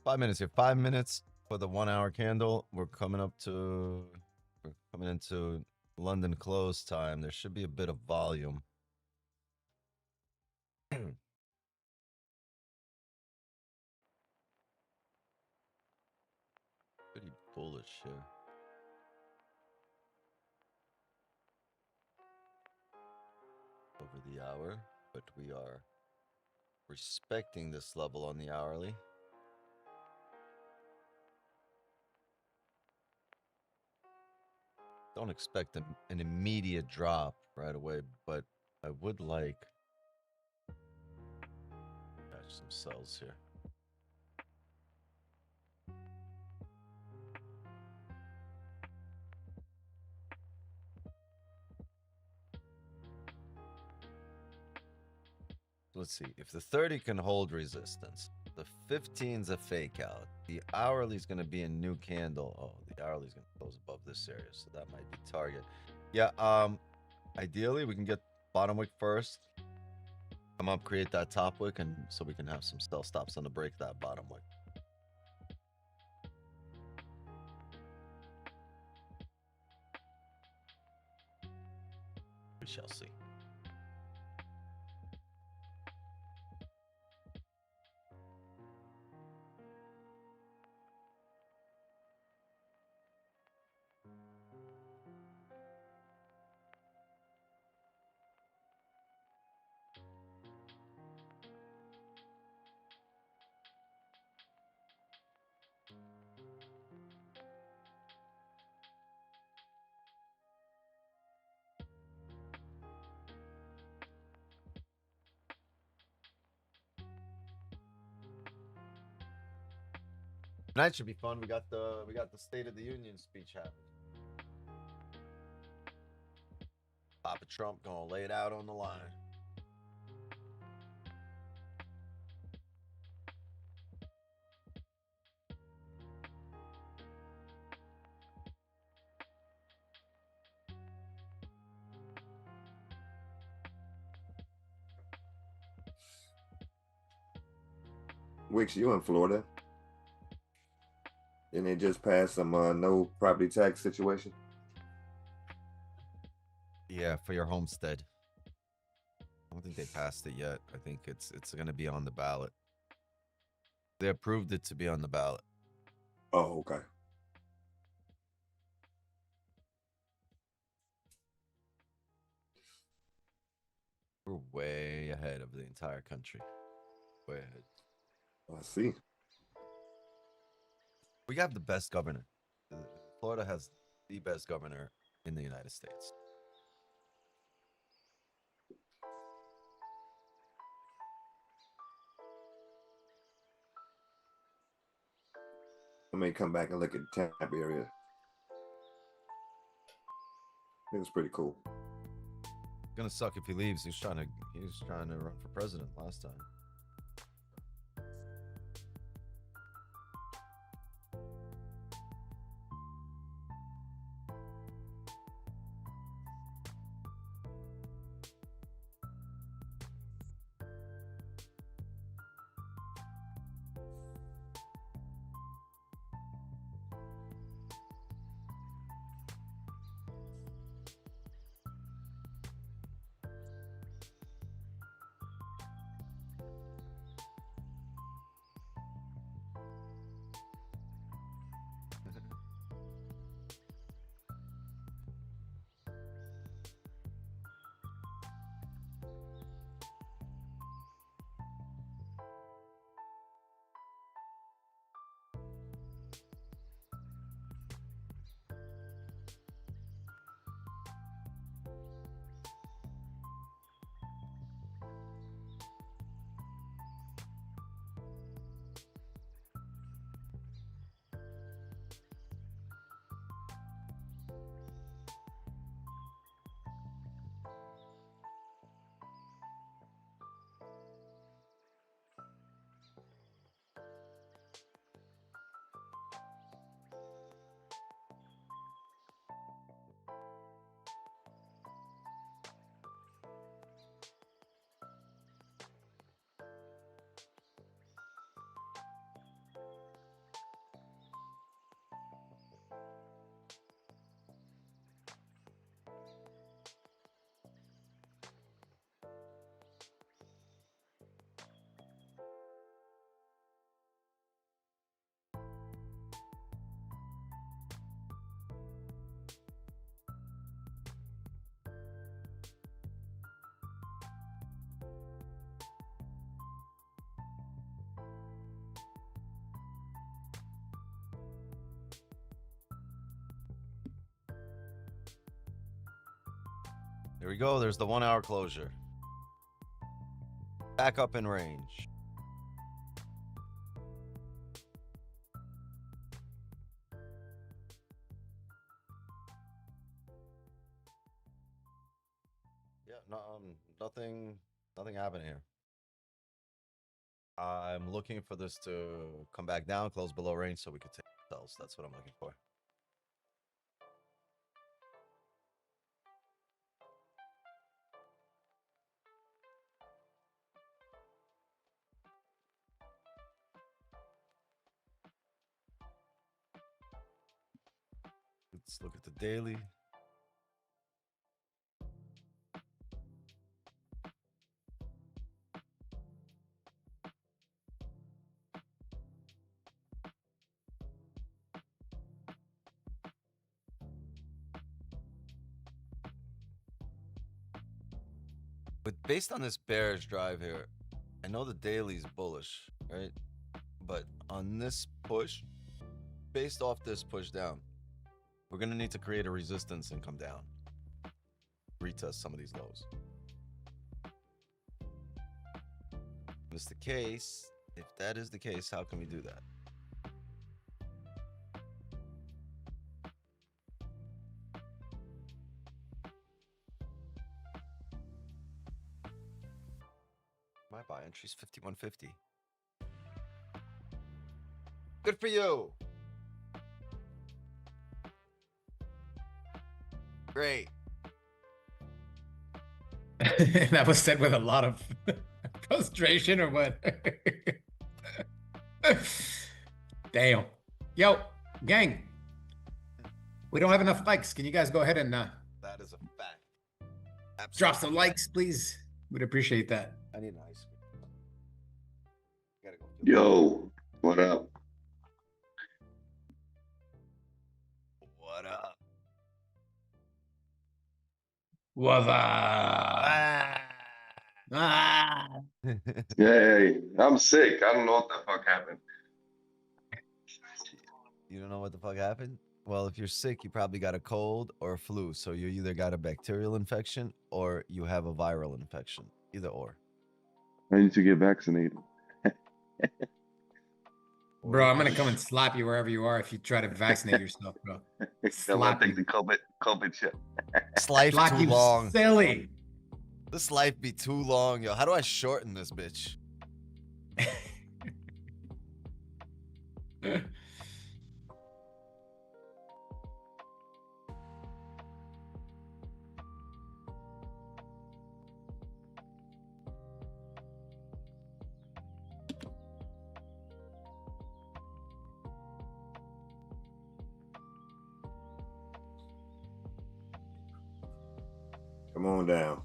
A: Five minutes here. 5 minutes for the 1-hour candle. We're coming into London close time. There should be a bit of volume. Pretty bullish here. Over the hour, but we are respecting this level on the hourly. Don't expect an immediate drop right away, but I would like some sells here. Let's see if the 30 can hold resistance. The 15's a fake out. The hourly is going to be a new candle. Oh, the hourly is going to close above this area, so that might be target. Yeah. Ideally, we can get bottom wick first. Come up, create that top wick, and so we can have some sell stops on the break that bottom wick. We shall see. Tonight should be fun. We got the State of the Union speech happening. Papa Trump gonna lay it out on the line.
C: Wicks, you in Florida? And they just passed some no property tax situation.
A: Yeah, for your homestead. I don't think they passed it yet. I think it's going to be on the ballot. They approved it to be on the ballot.
C: Oh, okay.
A: We're way ahead of the entire country. Way ahead.
C: I see.
A: We have the best governor. Florida has the best governor in the United States.
C: I may come back and look at the Tampa area. It was pretty cool.
A: Gonna suck if he leaves. He was trying to run for president last time. Here we go. There's the 1 hour closure. Back up in range. Yeah, no, nothing happened here. I'm looking for this to come back down, close below range, so we could take sells. That's what I'm looking for. Let's look at the daily. But based on this bearish drive here, I know the daily's bullish, right? But on this push, based off this push down, we're going to need to create a resistance and come down. Retest some of these lows. If it's the case, if that is the case, how can we do that? My buy entry's 51.50. Good for you. Great.
B: That was said with a lot of frustration, or what? Damn. Yo, gang. We don't have enough likes. Can you guys go ahead and
A: That is a fact. Absolutely.
B: drop some likes, please? We'd appreciate that.
A: I need an ice cream. Gotta go.
E: Yo, what up?
A: What up?
B: What's up?
A: Ah.
B: Ah.
E: Hey, I'm sick. I don't know what the fuck happened.
A: You don't know what the fuck happened? Well, if you're sick, you probably got a cold or a flu. So you either got a bacterial infection or you have a viral infection. Either or.
E: I need to get vaccinated.
B: Bro, I'm gonna come and slap you wherever you are if you try to vaccinate yourself, bro.
E: I'm gonna
B: Slap
E: take
B: you.
E: the COVID shit.
A: This life
B: Slap
A: too
B: you
A: long.
B: silly.
A: This life be too long, yo. How do I shorten this bitch?
C: Come on down.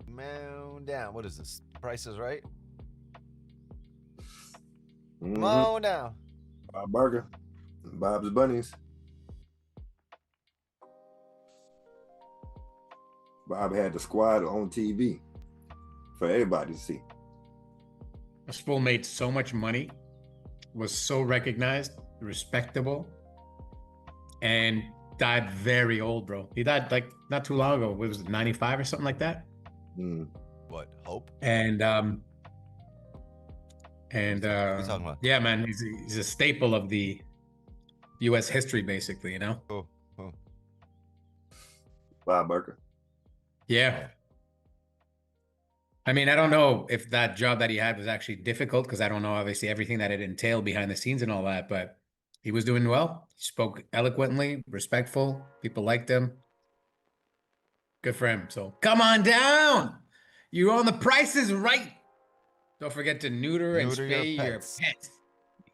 A: Man down. What is this? Price is right?
C: Mhm.
A: Come on down.
C: Bob Burger, Bob's Bunnies. Bob had the squad on TV for everybody to see.
B: This fool made so much money, was so recognized, respectable, and died very old, bro. He died like not too long ago. What was it, 95 or something like that?
C: Mm.
A: What? Hope?
B: And
A: talking about?
B: yeah, man, he's a staple of the U.S. history, basically. You know?
A: Oh.
C: Bob Burger.
B: Yeah. I mean, I don't know if that job that he had was actually difficult because I don't know, obviously, everything that it entailed behind the scenes and all that, but he was doing well. He spoke eloquently, respectful. People liked him. Good for him. So come on down. You're on the Price is Right. Don't forget to neuter and
A: Neuter your
B: spay your
A: pets.
B: pets.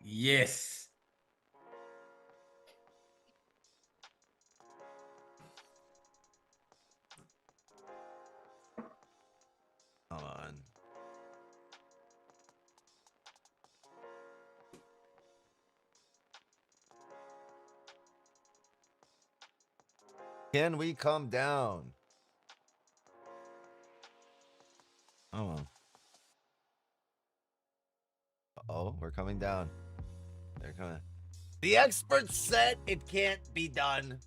B: Yes.
A: Come on. Can we come down? Oh. Oh, we're coming down. They're coming. The experts said it can't be done.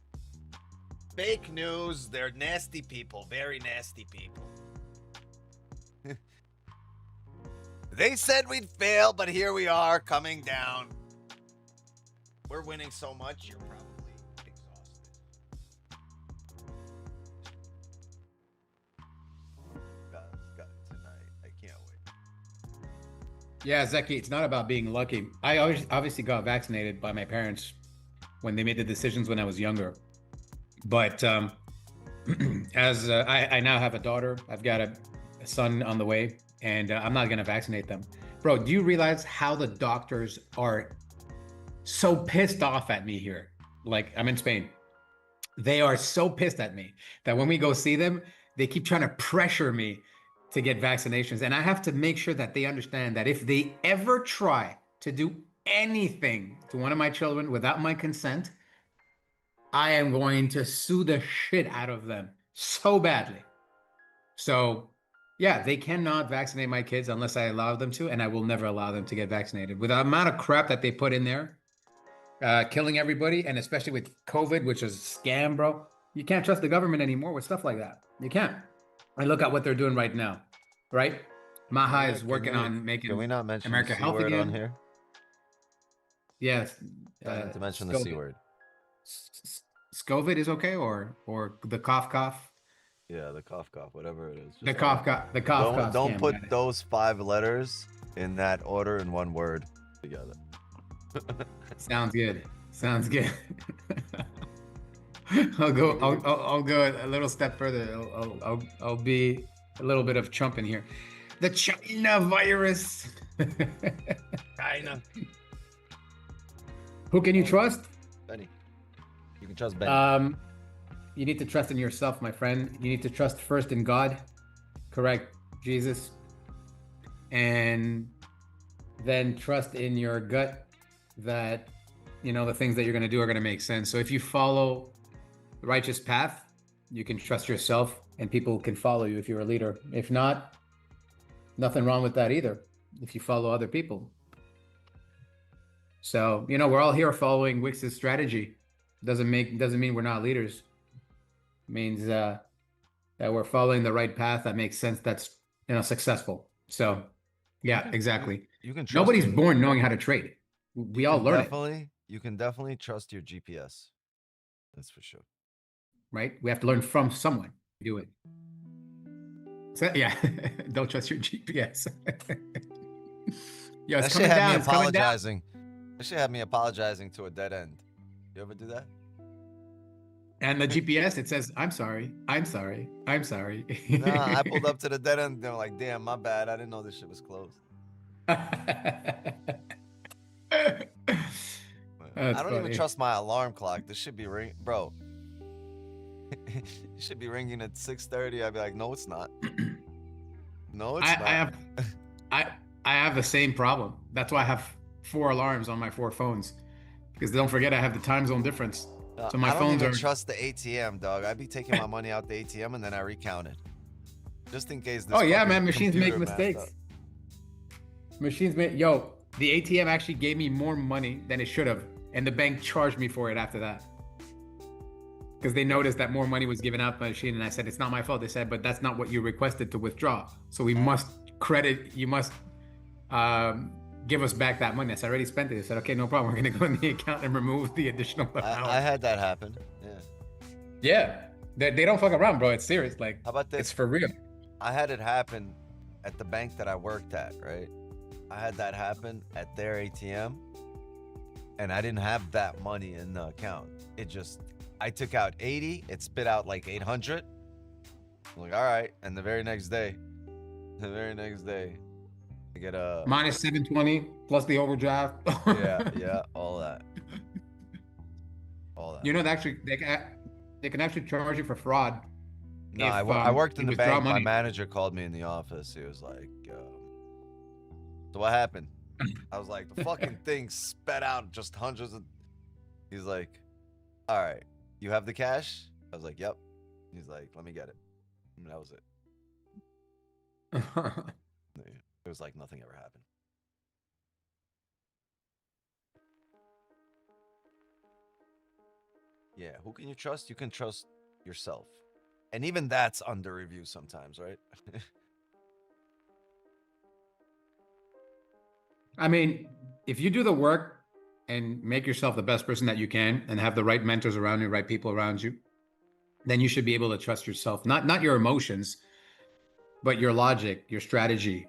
A: Fake news. They're nasty people. Very nasty people. They said we'd fail, but here we are coming down. We're winning so much, you're probably exhausted. Got it tonight. I can't wait.
B: Yeah, Zeki, it's not about being lucky. I obviously got vaccinated by my parents when they made the decisions when I was younger. But as I now have a daughter, I've got a son on the way, and I'm not going to vaccinate them. Bro, do you realize how the doctors are so pissed off at me here? Like, I'm in Spain. They are so pissed at me that when we go see them, they keep trying to pressure me to get vaccinations. And I have to make sure that they understand that if they ever try to do anything to one of my children without my consent, I am going to sue the shit out of them so badly. So yeah, they cannot vaccinate my kids unless I allow them to, and I will never allow them to get vaccinated. With the amount of crap that they put in there, killing everybody, and especially with COVID, which is a scam, bro. You can't trust the government anymore with stuff like that. You can't. And look at what they're doing right now, right? Maha is working on making
A: Can we not mention
B: America
A: the C
B: healthy
A: word
B: again.
A: on here?
B: Yes.
A: Not to mention the C word.
B: Scovid is okay, or the cough.
A: Yeah, the cough, whatever it is.
B: The
A: Just
B: cough.
A: Don't
B: scam,
A: put
B: got it.
A: those 5 letters in that order in one word together.
B: Sounds good. I'll go a little step further. I'll be a little bit of Trump in here. The China virus.
A: China.
B: Who can you trust?
A: Benny. You can trust Benny.
B: You need to trust in yourself, my friend. You need to trust first in God, correct, Jesus, and then trust in your gut that, you know, the things that you're going to do are going to make sense. So if you follow the righteous path, you can trust yourself and people can follow you if you're a leader. If not, nothing wrong with that either, if you follow other people. So, you know, we're all here following Wix's strategy. Doesn't mean we're not leaders. It means that we're following the right path that makes sense, that's, you know, successful. So yeah, exactly.
A: You can trust
B: Nobody's
A: your-
B: born knowing how to trade. We all learn it,
A: You can definitely trust your GPS. That's for sure.
B: right? We have to learn from someone to do it. So, yeah, don't trust your GPS. Yo,
A: That
B: it's
A: shit
B: coming
A: had
B: down.
A: me
B: It's coming down.
A: apologizing. That shit had me apologizing to a dead end. You ever do that?
B: And the GPS, it says, I'm sorry. I'm sorry. I'm sorry.
A: Nah, I pulled up to the dead end and they're like, damn, my bad. I didn't know this shit was closed. I don't even trust my alarm clock. This should be ring, bro. It should be ringing at 6:30. I'd be like, no, it's not. No, it's not.
B: I have the same problem. That's why I have 4 alarms on my 4 phones. Because don't forget, I have the time zone difference. So my
A: I don't
B: phones
A: even
B: are.
A: trust the ATM, dog. I'd be taking my money out the ATM and then I recount it, just in case. This
B: Oh yeah,
A: fucking
B: man, machines make
A: computer messed
B: mistakes. Machines make. Yo, the ATM actually gave me more money than it should have, and the bank charged me for it after that. Because they noticed that more money was given out by the machine, and I said, it's not my fault. They said, but that's not what you requested to withdraw. So we must credit, you must give us back that money. I said, I already spent it. They said, okay, no problem. We're going to go in the account and remove the additional amount.
A: I had that happen. Yeah.
B: Yeah, they don't fuck around, bro. It's serious. Like,
A: How about this?
B: it's for real.
A: I had it happen at the bank that I worked at, right? I had that happen at their ATM, and I didn't have that money in the account. I took out 80, it spit out like 800. I'm like, all right. And the very next day, I get a
B: Minus 720 plus the overdraft.
A: yeah, all that. All that.
B: You know, they can actually charge you for fraud.
A: No,
B: if,
A: I worked in
B: you
A: the
B: withdraw
A: bank. My
B: money.
A: manager called me in the office. He was like, so what happened? I was like, the fucking thing spat out just hundreds of. He's like, all right, you have the cash? I was like, yep. He's like, let me get it. And that was it. It was like nothing ever happened. Yeah, who can you trust? You can trust yourself. And even that's under review sometimes, right?
B: I mean, if you do the work and make yourself the best person that you can and have the right mentors around you, right people around you, then you should be able to trust yourself. Not your emotions, but your logic, your strategy.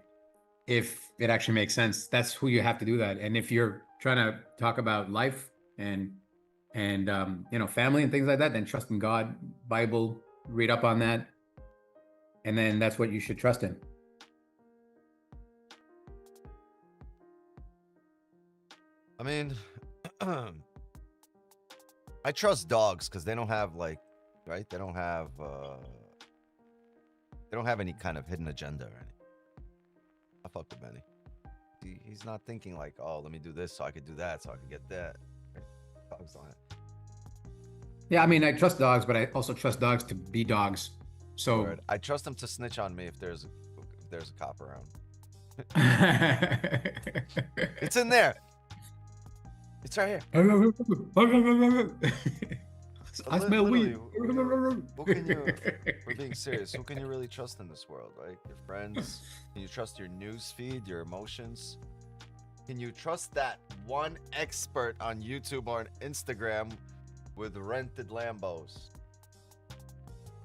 B: If it actually makes sense, that's who you have to do that. And if you're trying to talk about life and you know, family and things like that, then trust in God, Bible, read up on that, and then that's what you should trust in.
A: I mean, I trust dogs because they don't have right? They don't have any kind of hidden agenda or anything. I fuck with Benny. He's not thinking like, oh, let me do this so I could do that so I can get that. Dogs don't have.
B: Yeah, I mean, I trust dogs, but I also trust dogs to be dogs. So
A: Word. I trust them to snitch on me if there's a cop around. It's in there. It's right here.
B: I smell weed.
A: Who can you? We're being serious. Who can you really trust in this world, right? Your friends. Can you trust your news feed, your emotions? Can you trust that one expert on YouTube or on Instagram with rented Lambos?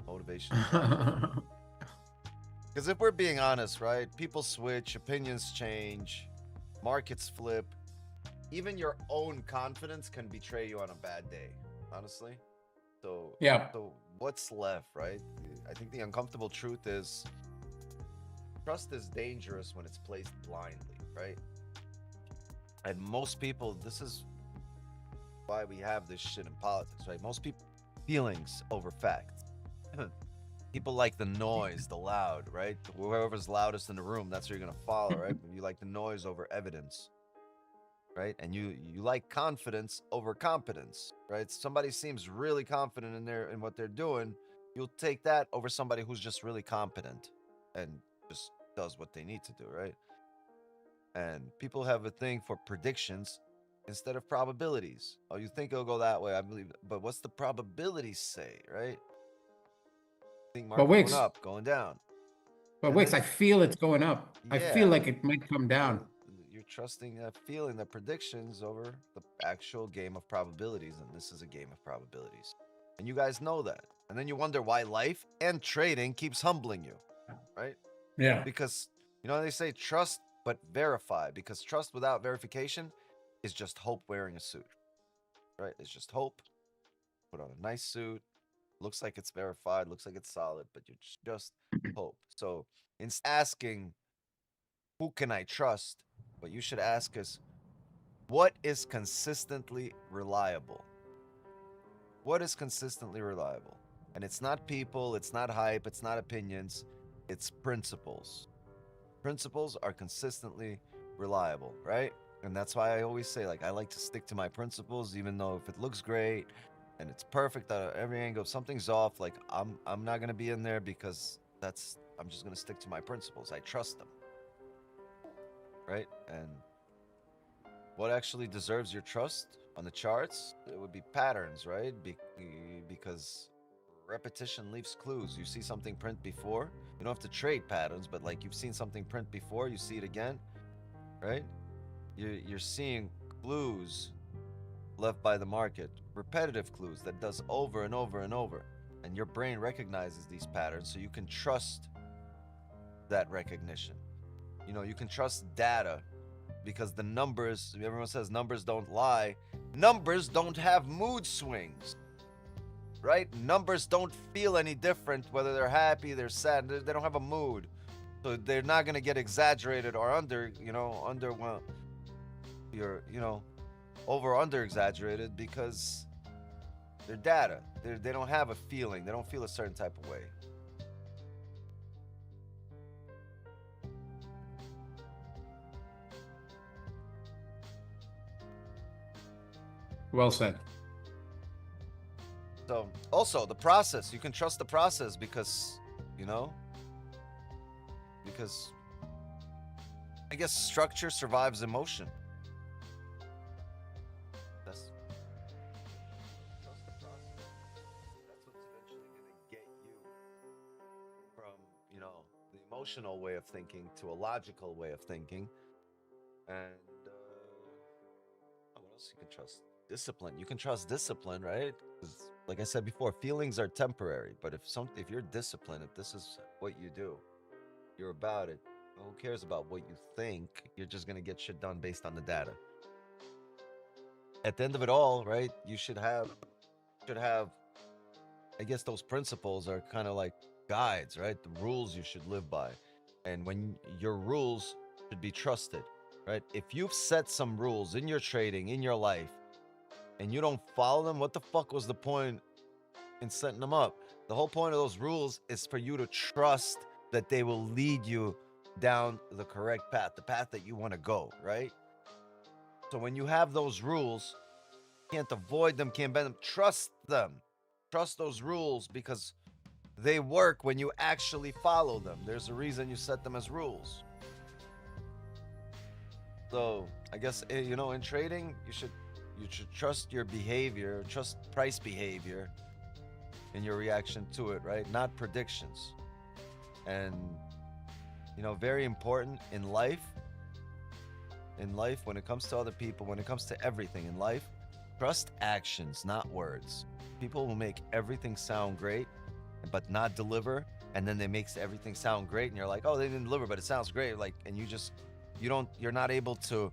A: Motivation. Because if we're being honest, right? People switch, opinions change, markets flip. Even your own confidence can betray you on a bad day, honestly. So
B: Yeah.
A: so what's left, right? I think the uncomfortable truth is trust is dangerous when it's placed blindly, right? And most people, this is why we have this shit in politics, right? Most people feelings over facts. People like the noise, the loud, right? Whoever's loudest in the room, that's who you're gonna follow, right? You like the noise over evidence, right? And you like confidence over competence, right? Somebody seems really confident in what they're doing, you'll take that over somebody who's just really competent and just does what they need to do, right? And people have a thing for predictions instead of probabilities. Oh, you think it'll go that way? I believe, but what's the probabilities say, right? Think
B: But
A: market going
B: Wicks,
A: up, going down.
B: but
A: And
B: Wicks,
A: then
B: I feel it's going up. I feel
A: yeah,
B: like it might come down.
A: you're trusting that feeling, the predictions over the actual game of probabilities, and this is a game of probabilities. And you guys know that. And then you wonder why life and trading keeps humbling you, right?
B: Yeah.
A: Because you know they say trust but verify, because trust without verification is just hope wearing a suit, right? It's just hope. Put on a nice suit, looks like it's verified, looks like it's solid, but you're just hope. So instead of asking who can I trust, what you should ask is what is consistently reliable? What is consistently reliable? And it's not people, it's not hype, it's not opinions, it's principles. Principles are consistently reliable, right? And that's why I always say, like, I like to stick to my principles, even though if it looks great and it's perfect at every angle, if something's off, like I'm not gonna be in there because I'm just gonna stick to my principles. I trust them, right? And what actually deserves your trust on the charts? It would be patterns, right? Because repetition leaves clues. You see something print before, you don't have to trade patterns, but like you've seen something print before, you see it again, right? You're seeing clues left by the market, repetitive clues that does over and over and over, and your brain recognizes these patterns, so you can trust that recognition. You know, you can trust data because the numbers, everyone says numbers don't lie. Numbers don't have mood swings, right? Numbers don't feel any different whether they're happy, they're sad, they don't have a mood. So they're not going to get exaggerated or over or under exaggerated because they're data. They don't have a feeling. They don't feel a certain type of way.
B: Well said.
A: So also the process, you can trust the process because I guess structure survives emotion. Trust the process. That's what's eventually going to get you from, the emotional way of thinking to a logical way of thinking. And what else you can trust? Discipline. You can trust discipline, right? 'Cause, like I said before, feelings are temporary. But if you're disciplined, if this is what you do, you're about it. Who cares about what you think? You're just gonna get shit done based on the data. At the end of it all, right? You should have. I guess those principles are kind of like guides, right? The rules you should live by, and when your rules should be trusted, right? If you've set some rules in your trading, in your life, and you don't follow them, what the fuck was the point in setting them up? The whole point of those rules is for you to trust that they will lead you down the correct path, the path that you want to go, right? So when you have those rules, you can't avoid them, can't bend them, trust them. Trust those rules because they work when you actually follow them. There's a reason you set them as rules. So I guess, in trading, you should trust your behavior, trust price behavior and your reaction to it, right? Not predictions. And, very important in life, when it comes to other people, when it comes to everything in life, trust actions, not words. People will make everything sound great, but not deliver. And then they make everything sound great. And you're like, oh, they didn't deliver, but it sounds great. Like, and you're not able to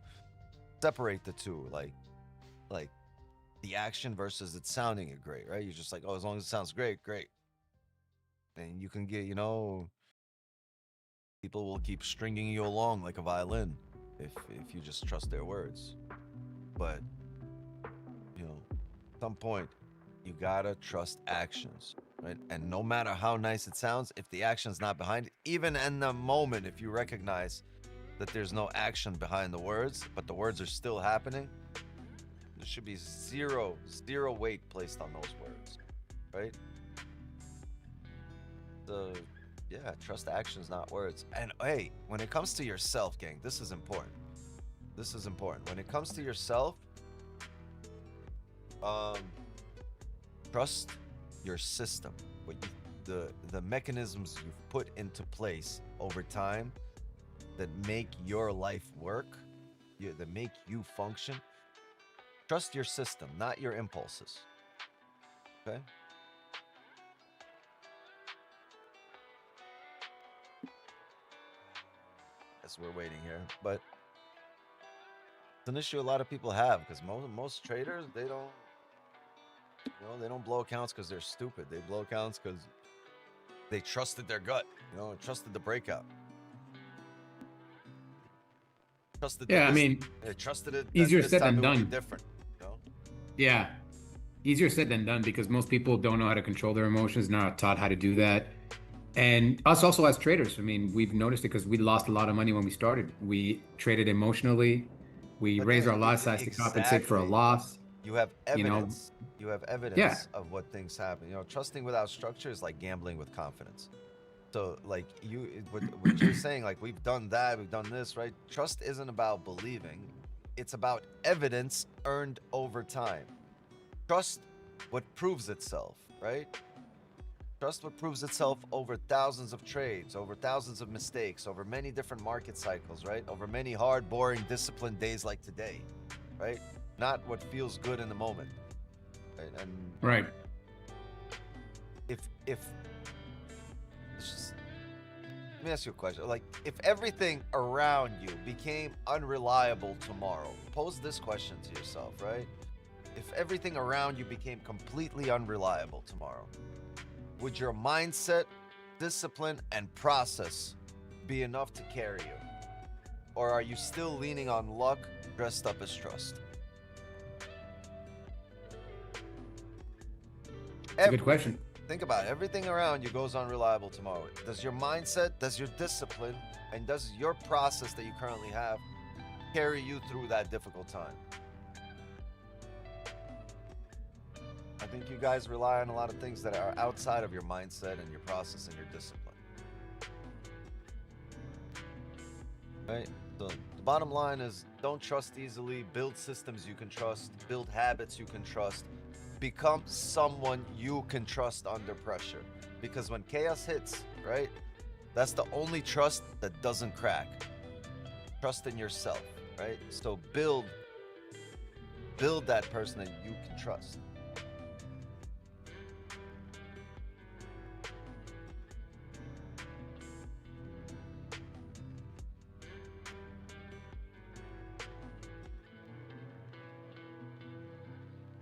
A: separate the two. Like the action versus it sounding great, right? You're just like, oh, as long as it sounds great, great. And you can get, you know, people will keep stringing you along like a violin if you just trust their words. But, you know, at some point, you gotta trust actions, right? And no matter how nice it sounds, if the action's not behind it, even in the moment, if you recognize that there's no action behind the words, but the words are still happening, there should be zero weight placed on those words, right? Yeah, trust actions, not words. And hey, when it comes to yourself, gang, this is important. This is important. When it comes to yourself, trust your system, what you, the mechanisms you've put into place over time that make your life work, that make you function. Trust your system, not your impulses. Okay? As we're waiting here, but it's an issue a lot of people have because most traders, they don't, you know, they don't blow accounts because they're stupid. They blow accounts because they trusted their gut, you know, trusted the breakout. Trusted
B: Yeah, I mean,
A: they trusted it.
B: easier
A: This
B: said
A: time
B: than
A: it would be
B: done.
A: different, you know?
B: Yeah, easier said than done because most people don't know how to control their emotions, not taught how to do that. And us also as traders, I mean, we've noticed it because we lost a lot of money when we started. We traded emotionally. We raised our lot size to compensate for a loss.
A: You have
B: You know,
A: evidence. You have evidence of what things happen. You know, trusting without structure is like gambling with confidence. So, like what Jay's saying, like we've done that, we've done this, right? Trust isn't about believing; it's about evidence earned over time. Trust what proves itself, right? Trust what proves itself over thousands of trades, over thousands of mistakes, over many different market cycles, right? Over many hard, boring, disciplined days like today, right? Not what feels good in the moment, right? And
B: right.
A: if it's just, let me ask you a question. Like, if everything around you became unreliable tomorrow, pose this question to yourself, right? If everything around you became completely unreliable tomorrow, would your mindset, discipline, and process be enough to carry you? Or are you still leaning on luck dressed up as trust?
B: It's a good question.
A: Think about it. Everything around you goes unreliable tomorrow. Does your mindset, does your discipline, and does your process that you currently have carry you through that difficult time? I think you guys rely on a lot of things that are outside of your mindset and your process and your discipline. Right? So the bottom line is don't trust easily, build systems you can trust, build habits you can trust, become someone you can trust under pressure. Because when chaos hits, right, that's the only trust that doesn't crack. Trust in yourself, right? So build that person that you can trust.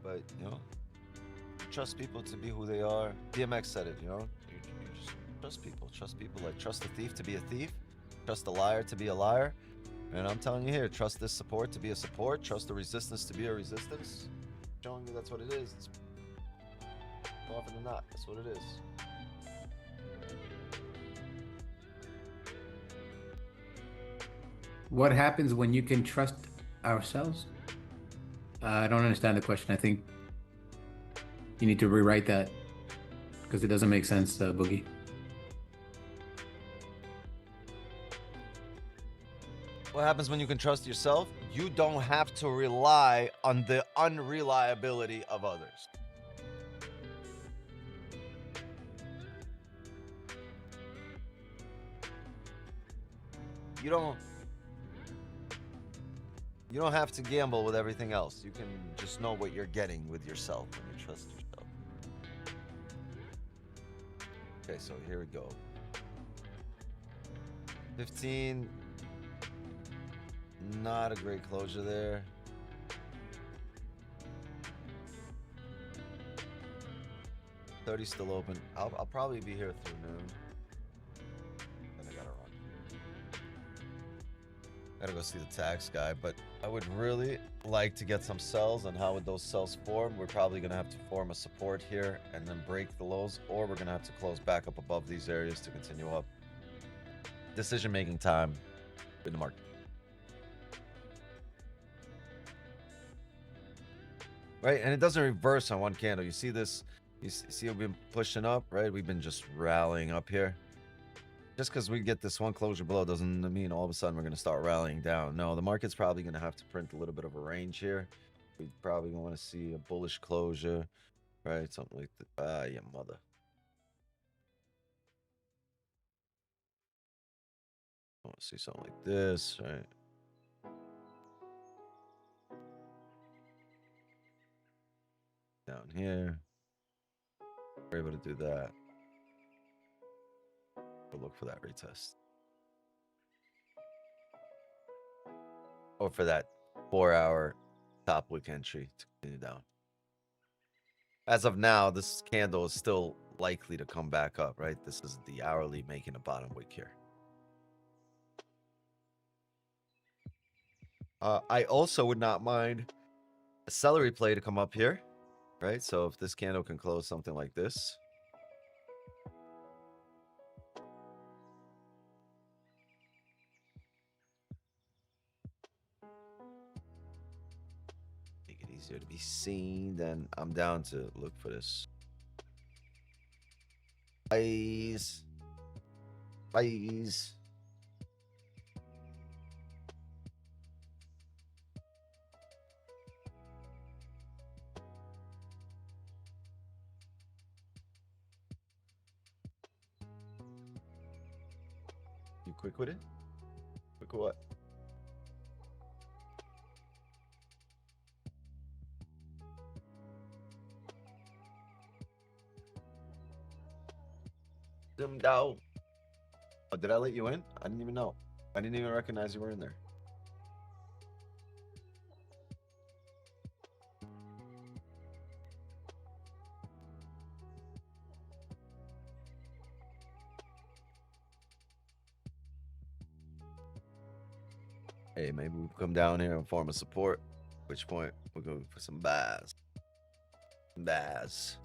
A: But, you know, trust people to be who they are. DMX said it, you know, you just trust people. Trust people. Like, trust a thief to be a thief. Trust a liar to be a liar. And I'm telling you here, trust this support to be a support. Trust the resistance to be a resistance. Showing you that's what it is. It's more often than not, that's what it is.
B: What happens when you can trust ourselves? I don't understand the question. I think you need to rewrite that because it doesn't make sense, Boogie.
A: What happens when you can trust yourself? You don't have to rely on the unreliability of others. You don't have to gamble with everything else. You can just know what you're getting with yourself when you trust yourself. Okay, so here we go. 15. Not a great closure there. 5:30 still open. I'll probably be here through noon. Then I gotta run. Gotta go see the tax guy, but I would really like to get some sells. And how would those sells form? We're probably gonna have to form a support here and then break the lows, or we're gonna have to close back up above these areas to continue up. Decision-making time in the market. Right, and it doesn't reverse on one candle. You see this? You see we've been pushing up, right? We've been just rallying up here. Just because we get this one closure below doesn't mean all of a sudden we're going to start rallying down. No, the market's probably going to have to print a little bit of a range here. We probably want to see a bullish closure, right? Something like that. Ah, yeah, mother. I want to see something like this, right? Down here. We're able to do that. We'll look for that retest. Or for that 4-hour top wick entry to continue down. As of now, this candle is still likely to come back up, right? This is the hourly making a bottom wick here. I also would not mind a celery play to come up here, right? So if this candle can close something like this. Make it easier to be seen, then I'm down to look for this. Please. Please. You quick with it? Quick with what? Them down. Oh, did I let you in? I didn't even know. I didn't even recognize you were in there. Hey, maybe we'll come down here and form a support. At which point we'll go for some buys. Buys.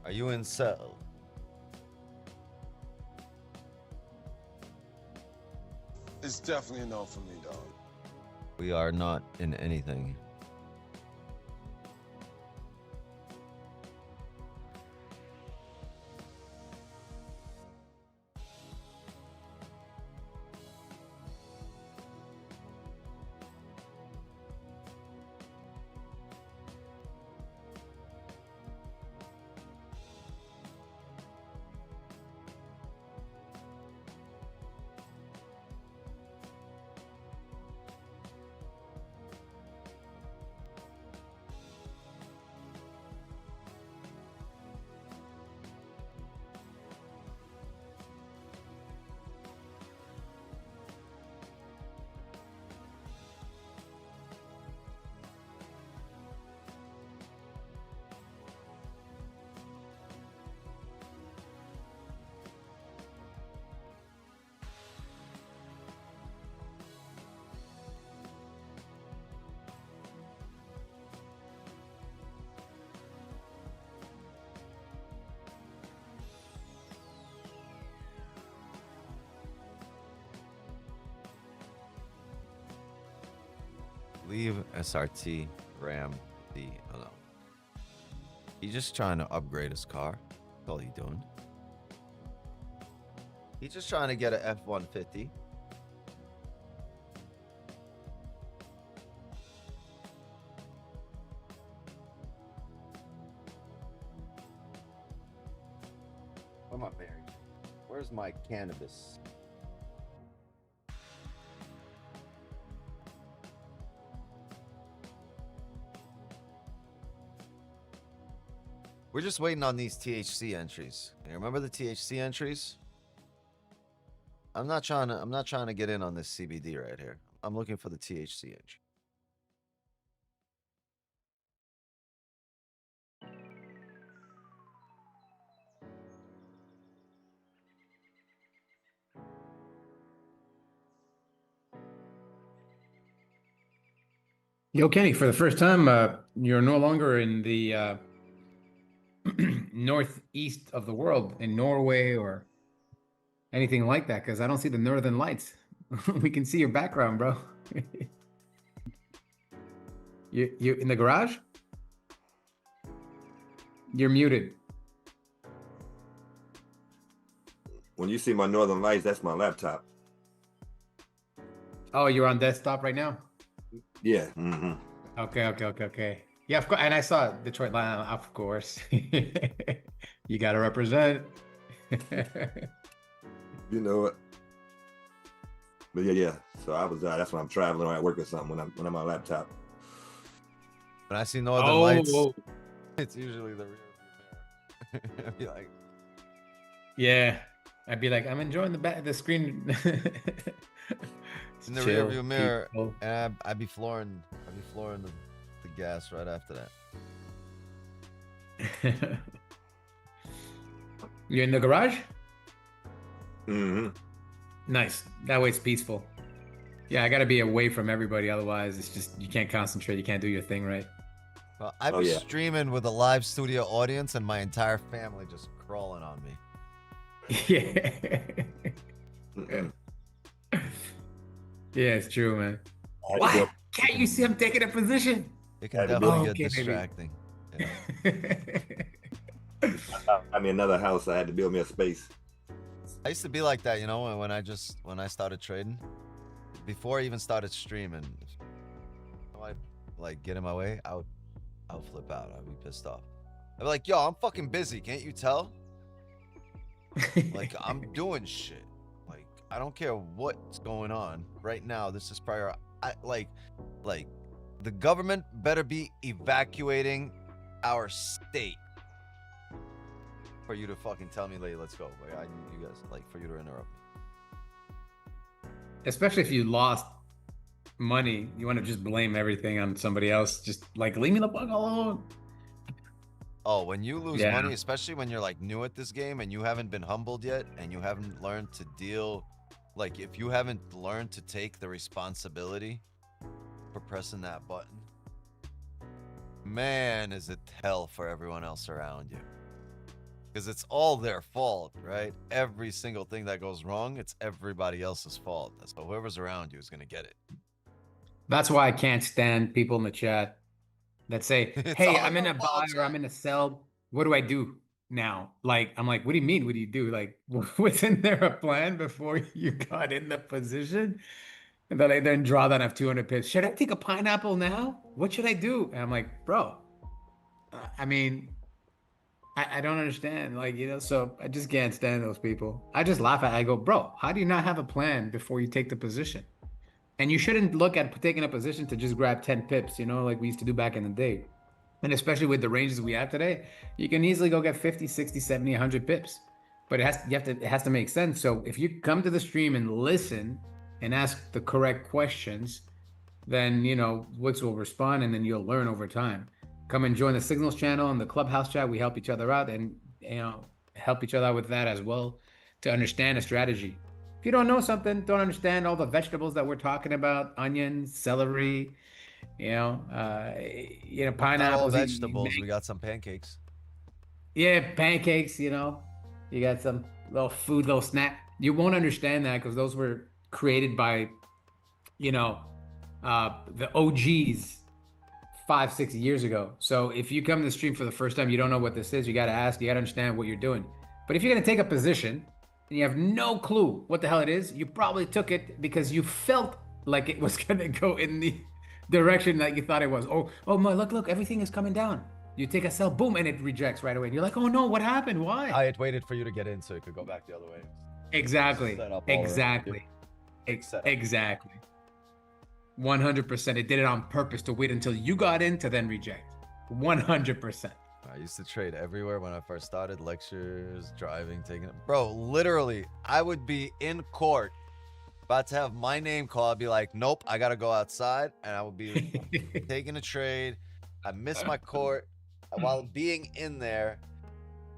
A: Are you in sell?
F: It's definitely a no for me, dog.
A: We are not in anything. Leave SRT, Ram, D. Oh no. He's just trying to upgrade his car. That's all he's doing. He's just trying to get a F-150. Where my berry? Where's my cannabis? We're just waiting on these THC entries. You remember the THC entries? I'm not trying to get in on this CBD right here. I'm looking for the THC entry.
B: Yo, Kenny, for the first time, you're no longer in the northeast of the world in Norway or anything like that, because I don't see the northern lights. We can see your background, bro. You in the garage? You're muted.
C: When you see my northern lights, that's my laptop.
B: Oh, you're on desktop right now?
C: Yeah. Mm-hmm.
B: Okay. Yeah, of course. And I saw Detroit Lion, of course. You got to represent.
C: You know it. But yeah. So I was that's when I'm traveling or at work or something when I'm on my laptop.
A: When I see northern lights, it's usually the rear view mirror. I'd be like,
B: yeah, I'd be like, I'm enjoying the screen.
A: It's in the rear view mirror, and I'd be flooring the gas right after that.
B: You're in the garage?
C: Mm-hmm.
B: Nice. That way it's peaceful. Yeah, I got to be away from everybody. Otherwise, it's just, you can't concentrate. You can't do your thing right.
A: Well, I was streaming with a live studio audience and my entire family just crawling on me.
B: Yeah. Yeah, it's true, man. Why can't you see him taking a position?
A: It can definitely get distracting.
C: Yeah. I mean, another house. I had to build me a space.
A: I used to be like that, you know, when I started trading. Before I even started streaming, if I like get in my way, I would flip out. I'd be pissed off. I'd be like, yo, I'm fucking busy. Can't you tell? Like, I'm doing shit. Like, I don't care what's going on right now. This is prior. Like the government better be evacuating our state for you to fucking tell me, like, let's go. Like, I need you guys, like, for you to interrupt me.
B: Especially if you lost money, you want to just blame everything on somebody else. Just like, leave me the fuck alone.
A: Oh, when you lose money, especially when you're like new at this game and you haven't been humbled yet and you haven't learned to deal, like if you haven't learned to take the responsibility for pressing that button, man, is it hell for everyone else around you. Because it's all their fault, right? Every single thing that goes wrong, it's everybody else's fault. So whoever's around you is going to get it.
B: That's why I can't stand people in the chat that say, hey, I'm in a buy or I'm in a sell. What do I do now? Like, I'm like, what do you mean? What do you do? Like, wasn't there a plan before you got in the position? And then I then draw that of 200 pips. Should I take a pineapple now? What should I do? And I'm like, bro, I mean, I don't understand. Like, you know, so I just can't stand those people. I just laugh at it. I go, bro, how do you not have a plan before you take the position? And you shouldn't look at taking a position to just grab 10 pips, you know, like we used to do back in the day. And especially with the ranges we have today, you can easily go get 50, 60, 70, 100 pips. But it has to make sense. So if you come to the stream and listen and ask the correct questions, then, you know, Woods will respond and then you'll learn over time. Come and join the Signals channel and the Clubhouse chat. We help each other out and, you know, help each other out with that as well to understand a strategy. If you don't know something, don't understand all the vegetables that we're talking about, onions, celery, pineapples.
A: Not all vegetables. We got some pancakes.
B: Yeah, pancakes, you know. You got some little food, little snack. You won't understand that because those were created by, you know, the OGs 5, 6 years ago. So if you come to the stream for the first time, you don't know what this is, you got to ask, you got to understand what you're doing. But if you're going to take a position and you have no clue what the hell it is, you probably took it because you felt like it was going to go in the direction that you thought it was. Oh my, look, everything is coming down. You take a sell, boom, and it rejects right away. And you're like, oh no, what happened? Why?
A: I had waited for you to get in so it could go back the other way.
B: Exactly.
A: Set up all around
B: Exactly. Exactly. 100%. It did it on purpose to wait until you got in to then reject. 100%.
A: I used to trade everywhere when I first started, lectures, driving, taking it. Bro, literally, I would be in court about to have my name called. I'd be like, nope, I got to go outside. And I would be taking a trade. I missed my court. While being in there,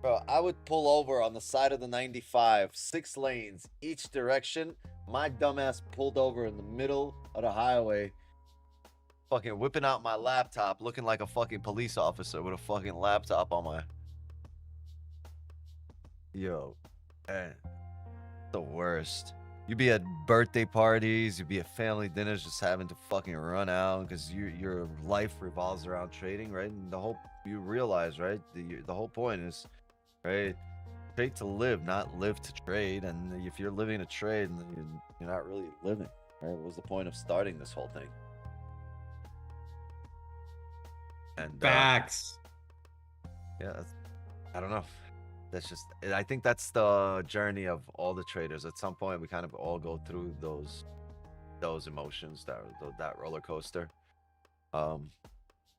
A: bro, I would pull over on the side of the 95, 6 lanes, each direction. My dumbass pulled over in the middle of the highway, fucking whipping out my laptop, looking like a fucking police officer with a fucking laptop on my... Yo, man, the worst. You'd be at birthday parties, you'd be at family dinners, just having to fucking run out because your life revolves around trading, right? And you realize, right? The whole point is, right? Trade to live, not live to trade. And if you're living to trade, then you're not really living, right? What was the point of starting this whole thing? And
B: Facts.
A: yeah, I don't know. That's just, I think that's the journey of all the traders. At some point, we kind of all go through those emotions, that roller coaster.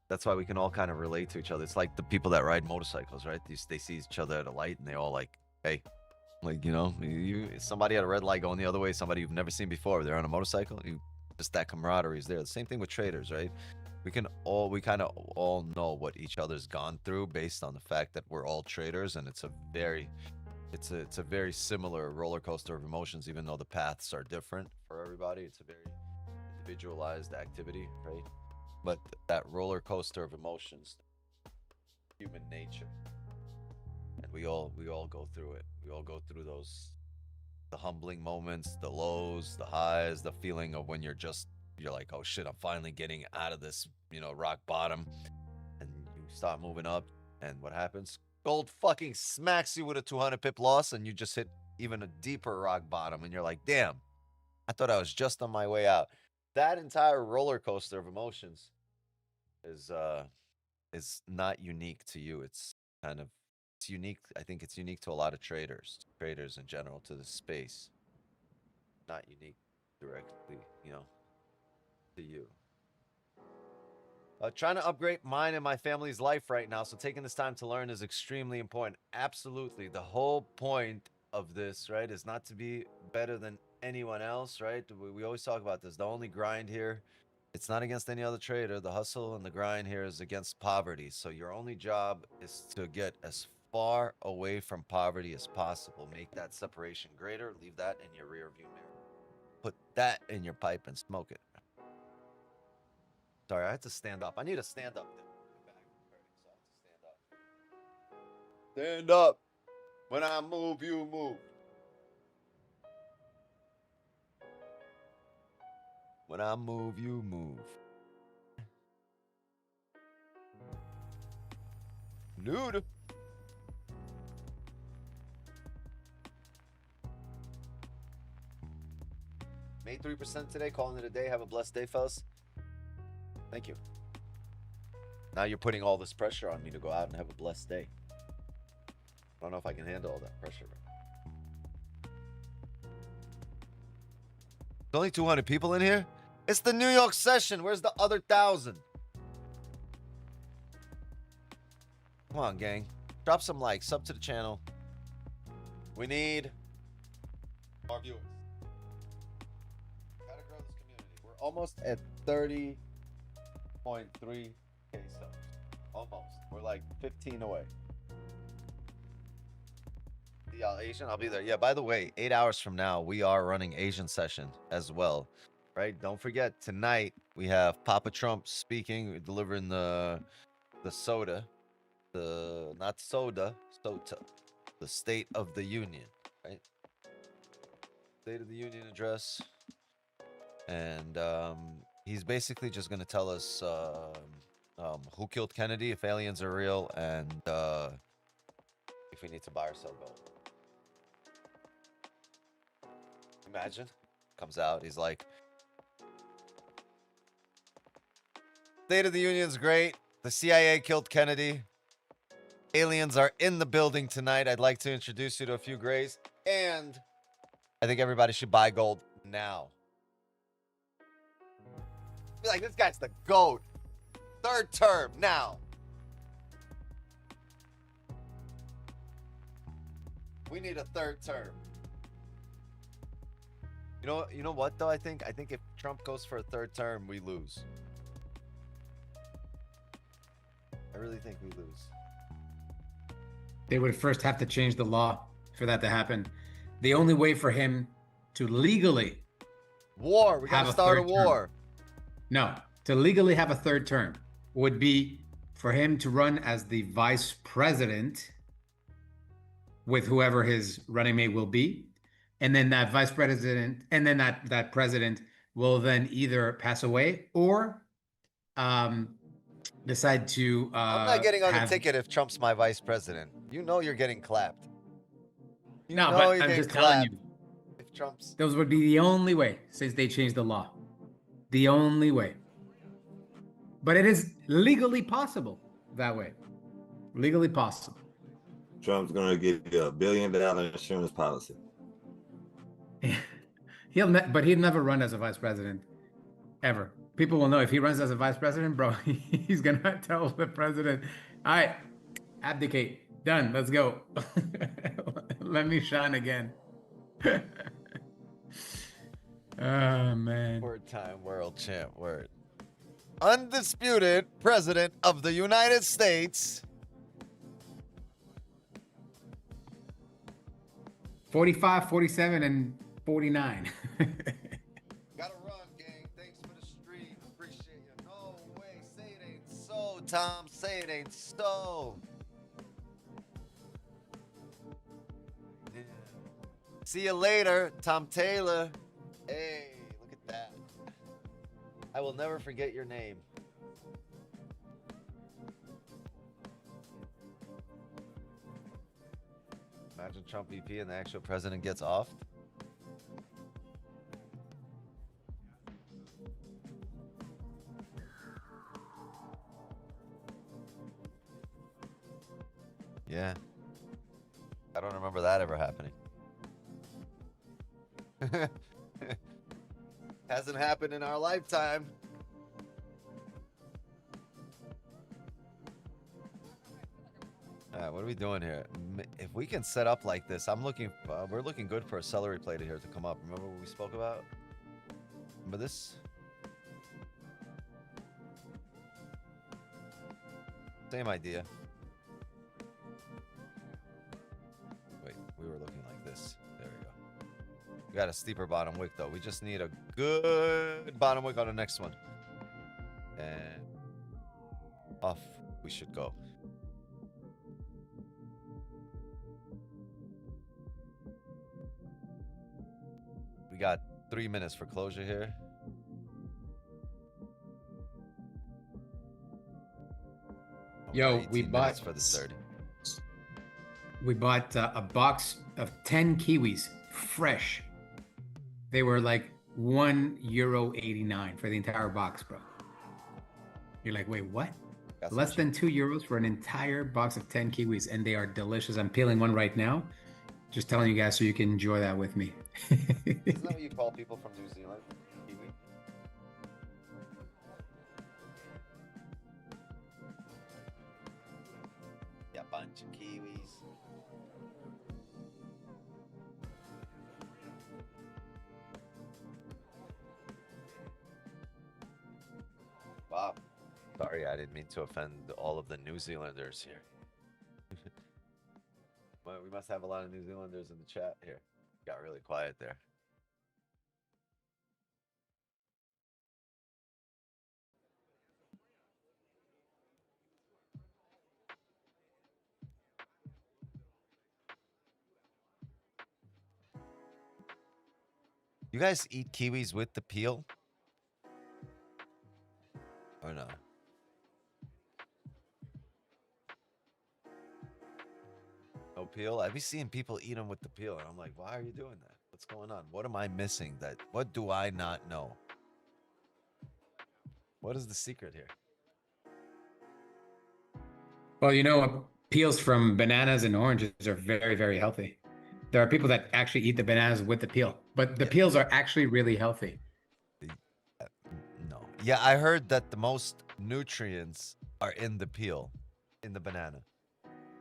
A: That's why we can all kind of relate to each other. It's like the people that ride motorcycles, right? They see each other at a light and they all like, hey, like, you know, somebody at a red light going the other way, somebody you've never seen before, they're on a motorcycle, just that camaraderie is there. The same thing with traders, right? We kind of all know what each other's gone through based on the fact that we're all traders, and it's a very similar roller coaster of emotions, even though the paths are different for everybody. It's a very individualized activity, right? But that roller coaster of emotions, human nature, and we all go through it. We all go through the humbling moments, the lows, the highs, the feeling of when you're like, oh shit, I'm finally getting out of this, rock bottom, and you start moving up, and what happens? Gold fucking smacks you with a 200 pip loss, and you just hit even a deeper rock bottom, and you're like, damn, I thought I was just on my way out. That entire roller coaster of emotions is not unique to you. It's unique. I think it's unique to a lot of traders in general, to the space. Not unique directly, to you. Trying to upgrade mine and my family's life right now, so taking this time to learn is extremely important. Absolutely. The whole point of this, right, is not to be better than anyone else, right? We always talk about this. The only grind here, it's not against any other trader. The hustle and the grind here is against poverty. So your only job is to get as far away from poverty as possible. Make that separation greater. Leave that in your rear view mirror. Put that in your pipe and smoke it. Sorry, I had to stand up. I need to stand up. Stand up. When I move, you move. When I move, you move. Nude. Made 3% today. Calling it a day. Have a blessed day, fellas. Thank you. Now you're putting all this pressure on me to go out and have a blessed day. I don't know if I can handle all that pressure. There's only 200 people in here? It's the New York session. Where's the other 1,000? Come on, gang. Drop some likes. Sub to the channel. We need more viewers. Gotta grow this community. We're almost at 30.3K subs. Almost. We're like 15 away. Y'all Asian? I'll be there. Yeah, by the way, 8 hours from now, we are running Asian session as well. Right? Don't forget, tonight we have Papa Trump speaking, delivering the soda. Not soda, SOTA. The State of the Union. Right? State of the Union address. And He's basically just going to tell us who killed Kennedy, if aliens are real, and if we need to buy or sell gold. Imagine. Comes out. He's like, State of the Union's great. The CIA killed Kennedy. Aliens are in the building tonight. I'd like to introduce you to a few grays. And I think everybody should buy gold now. Be like, this guy's the GOAT. Third term now. We need a third term. You know what though? I think if Trump goes for a third term, we lose. I really think we lose.
B: They would first have to change the law for that to happen. The only way for him to legally
A: War. We gotta start a war.
B: No, to legally have a third term would be for him to run as the vice president with whoever his running mate will be. And then that vice president, and then that president will then either pass away or decide to
A: I'm not getting on the ticket if Trump's my vice president. You know you're getting clapped.
B: No, but I'm just telling you.
A: If Trump's...
B: Those would be the only way since they changed the law. The only way. But it is legally possible that way. Legally possible.
C: Trump's gonna give you $1 billion insurance policy.
B: But he'd never run as a vice president, ever. People will know if he runs as a vice president, bro. He's gonna tell the president, "All right, abdicate, done. Let's go. Let me shine again." Oh man.
A: Word time, world champ, word. Undisputed president of the United States.
B: 45, 47, and 49.
A: Gotta run, gang. Thanks for the stream. Appreciate you. No way. Say it ain't so, Tom. Say it ain't so. Yeah. See you later, Tom Taylor. Hey, look at that. I will never forget your name. Imagine Trump VP and the actual president gets off. Yeah. I don't remember that ever happening. Hasn't happened in our lifetime. All right, what are we doing here? If we can set up like this, we're looking good for a celery plate here to come up. Remember what we spoke about? Remember this? Same idea. Wait, we were looking like this. There we go. We got a steeper bottom wick though. We just need a good bottom wick on the next one. And off we should go. We got 3 minutes for closure here.
B: Yo, we bought
A: for the 30.
B: We bought a box of 10 kiwis, fresh. They were like €1.89 for the entire box, bro. You're like, wait, what? Less than €2 for an entire box of 10 kiwis, and they are delicious. I'm peeling one right now. Just telling you guys so you can enjoy that with me.
A: Isn't that what you call people from New Zealand? Kiwi? Yeah, bunch of kiwis. Wow. Sorry, I didn't mean to offend all of the New Zealanders here. Well, we must have a lot of New Zealanders in the chat here. Got really quiet there. You guys eat kiwis with the peel? Or no? No peel? I be seeing people eat them with the peel, and I'm like, why are you doing that? What's going on? What am I missing? What do I not know? What is the secret here?
B: Well, you know, peels from bananas and oranges are very, very healthy. There are people that actually eat the bananas with the peel, but the
A: Yeah.
B: peels are actually really healthy.
A: No. Yeah, I heard that the most nutrients are in the peel, in the banana.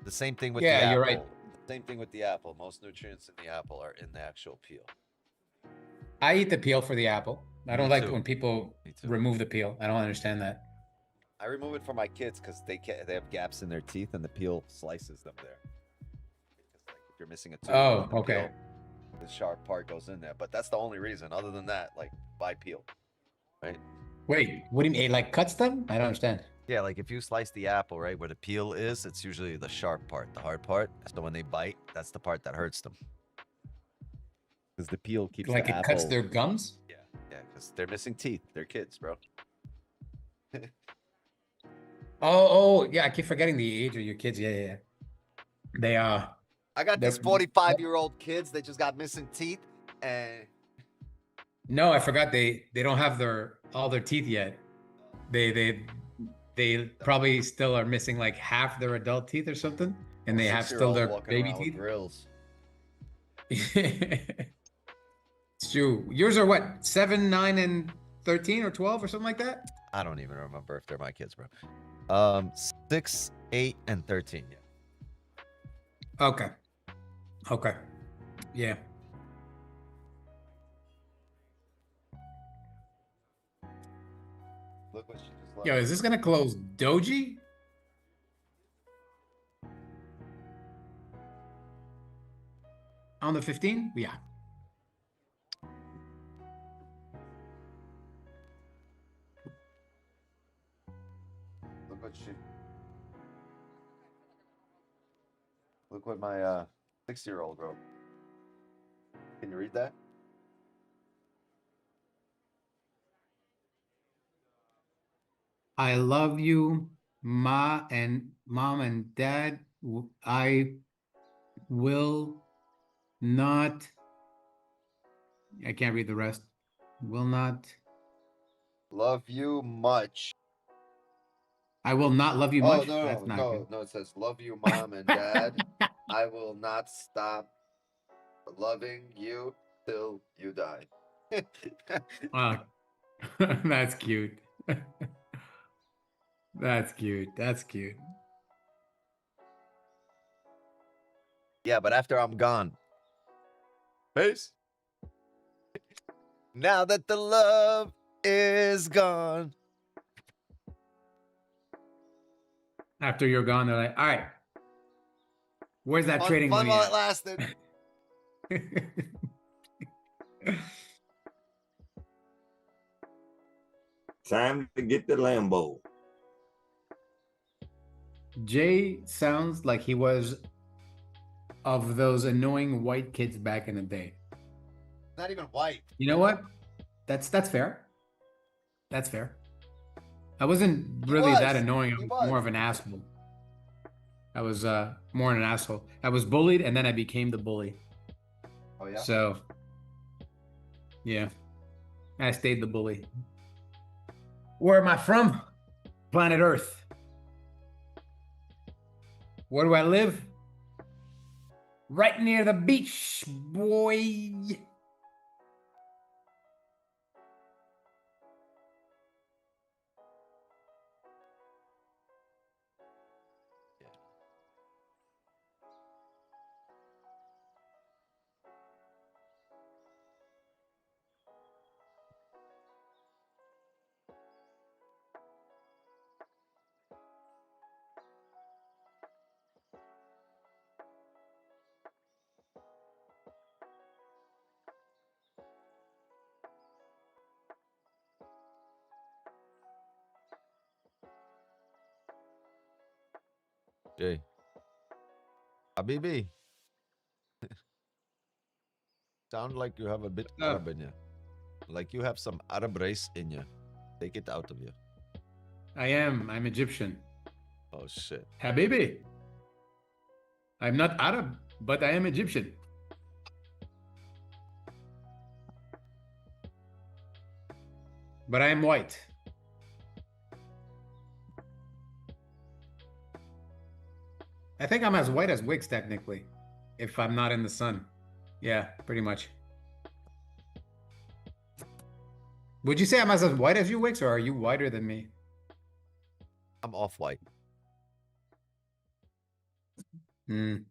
A: The same thing with the
B: Yeah,
A: apple.
B: you're right.
A: Same thing with the apple. Most nutrients in the apple are in the actual peel.
B: I eat the peel for the apple. I don't
A: Me
B: like
A: too.
B: when people
A: Me too.
B: remove the peel. I don't understand that.
A: I remove it for my kids because they have gaps in their teeth, and the peel slices them there. Because, like, if you're missing a tooth,
B: Oh,
A: then the
B: okay.
A: peel, the sharp part goes in there. But that's the only reason. Other than that, like, buy peel, right?
B: Wait, what do you mean? It like cuts them? I don't understand.
A: Yeah, like if you slice the apple, right, where the peel is, it's usually the sharp part, the hard part. So when they bite, that's the part that hurts them. Because the peel keeps
B: Like
A: the
B: it
A: apple.
B: cuts their gums?
A: Yeah, because they're missing teeth. They're kids, bro.
B: Oh, yeah. I keep forgetting the age of your kids. Yeah. They
A: I got these
B: they're-
A: 45-year-old kids. They just got missing teeth, and
B: No, I forgot they don't have all their teeth yet. They probably still are missing like half their adult teeth or something, and they have still
A: 6-year-old
B: their
A: walking
B: baby
A: around with
B: teeth.
A: grills.
B: It's true. Yours are what? 7, 9, and 13 or 12 or something like that?
A: I don't even remember if they're my kids, bro. 6, 8, and 13. Yeah.
B: Okay. Yeah.
A: Look what she just left.
B: Yo, is this gonna close Doji? On the 15? Yeah.
A: Look what my 6-year-old wrote. Can you read that?
B: I love you, mom and dad. I will not. I can't read the rest. Will not.
A: Love you much.
B: I will not love you
A: Oh,
B: much.
A: no,
B: That's not good.
A: no. It says, love you, mom and dad. I will not stop loving you till you die.
B: Oh, that's cute. That's cute. That's cute.
A: Yeah, but after I'm gone. Peace. Now that the love is gone.
B: After you're gone, they're like, all right, where's that trading
A: Fun
B: money
A: while it
B: at?
A: lasted.
C: Time to get the Lambo.
B: Jay sounds like he was of those annoying white kids back in the day.
A: Not even white.
B: You know what? That's fair. That's fair. I wasn't really that
A: was.
B: annoying. I
A: He
B: was more
A: was.
B: of an asshole. I was more an asshole. I was bullied and then I became the bully.
A: Oh, yeah?
B: So yeah. I stayed the bully. Where am I from? Planet Earth. Where do I live? Right near the beach, boy.
A: Jay. Habibi. Sound like you have a bit Arab in you. Like you have some Arab race in you. Take it out of you.
B: I am. I'm Egyptian.
A: Oh shit.
B: Habibi. I'm not Arab, but I am Egyptian. But I am white. I think I'm as white as Wicks, technically, if I'm not in the sun. Yeah, pretty much. Would you say I'm as white as you, Wicks, or are you whiter than me?
A: I'm off-white. I'm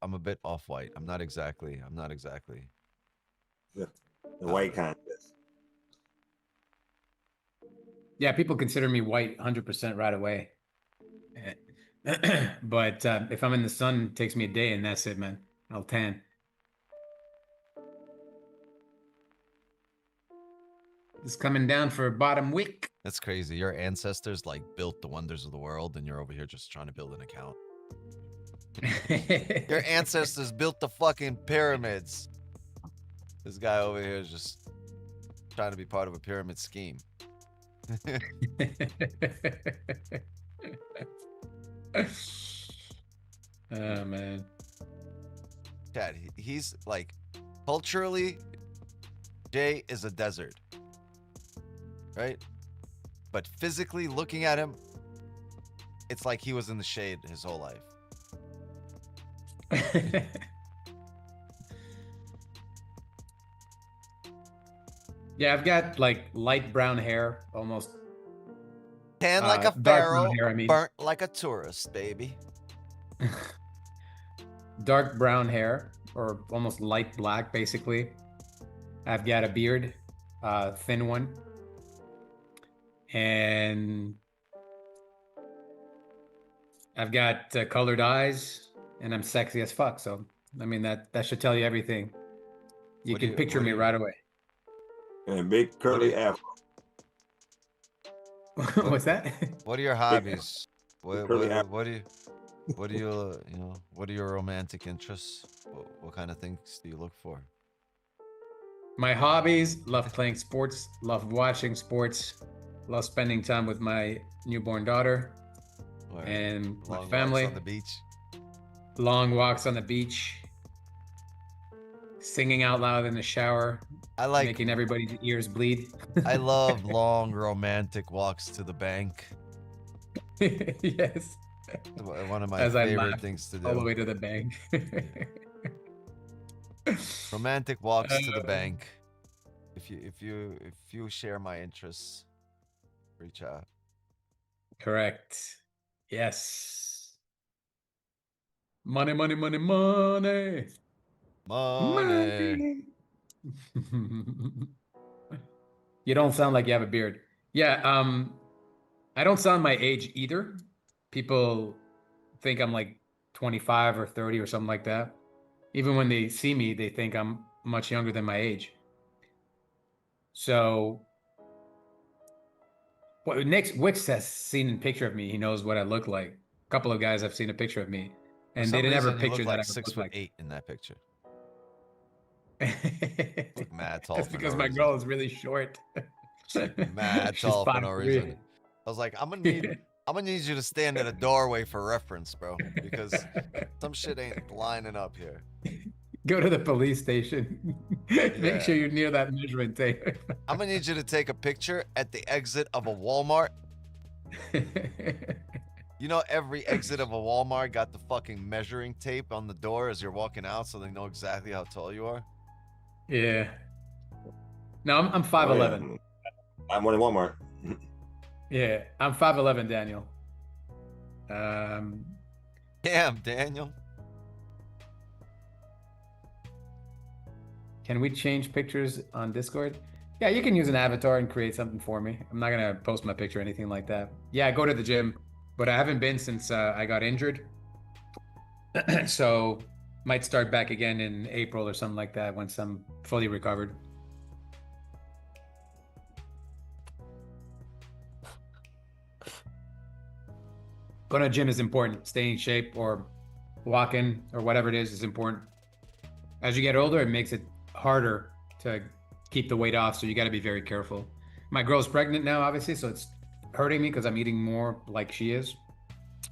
A: a bit off-white. I'm not exactly.
C: The white kind.
B: Yeah, people consider me white 100% right away. But if I'm in the sun, it takes me a day and that's it, man. I'll tan. It's coming down for bottom wick.
A: That's crazy. Your ancestors like built the wonders of the world, and you're over here just trying to build an account. Your ancestors built the fucking pyramids. This guy over here is just trying to be part of a pyramid scheme.
B: Oh man.
A: Chad, he's like culturally, Jay is a desert, right? But physically looking at him, it's like he was in the shade his whole life.
B: Yeah, I've got like light brown hair, almost
A: Tan like a
B: dark brown
A: pharaoh,
B: hair, I mean.
A: burnt like a tourist, baby.
B: Dark brown hair, or almost light black, basically. I've got a beard, thin one, and I've got colored eyes, and I'm sexy as fuck. So, I mean, that should tell you everything. You can picture me right away.
C: And big curly afro.
B: What's that?
A: What are your hobbies? What
C: curly
A: do
C: afro.
A: what are your romantic interests? What kind of things do you look for?
B: My hobbies: love playing sports, love watching sports, love spending time with my newborn daughter
A: Or
B: and my
A: long
B: family.
A: walks on the beach?
B: Long walks on the beach, singing out loud in the shower,
A: I like
B: making everybody's ears bleed.
A: I love long romantic walks to the bank.
B: Yes.
A: One of my
B: As I
A: favorite
B: laugh
A: things to
B: all the
A: do.
B: way to the bank.
A: Romantic walks to the bank. If you share my interests, reach out.
B: Correct. Yes. Money, money, money, money.
A: Money.
B: You don't sound like you have a beard. Yeah, I don't sound my age either. People think I'm like 25 or 30 or something like that. Even when they see me, they think I'm much younger than my age. So, what Nick Wicks has seen a picture of me. He knows what I look like. A couple of guys have seen a picture of me, and they didn't ever picture that I
A: like
B: would look
A: 6'8" in that picture.
B: like.
A: Mad tall.
B: That's
A: for
B: because
A: no
B: my
A: reason.
B: girl is really short.
A: Mad
B: She's
A: tall for no
B: 5'3".
A: reason. I was like, I'm gonna need you to stand at a doorway for reference, bro, because some shit ain't lining up here.
B: Go to the police station.
A: Yeah.
B: Make sure you're near that measurement tape.
A: I'm gonna need you to take a picture at the exit of a Walmart. You know, every exit of a Walmart got the fucking measuring tape on the door as you're walking out, so they know exactly how tall you are.
B: Yeah. No, I'm 5'11".
C: I'm one in Walmart.
B: Yeah, I'm 5'11", Daniel.
A: Damn, Daniel.
B: Can we change pictures on Discord? Yeah, you can use an avatar and create something for me. I'm not gonna post my picture or anything like that. Yeah, I go to the gym, but I haven't been since I got injured. So might start back again in April or something like that once I'm fully recovered. Going to the gym is important. Staying in shape or walking or whatever it is important. As you get older, it makes it harder to keep the weight off, so you got to be very careful. My girl's pregnant now, obviously, so it's hurting me because I'm eating more like she is.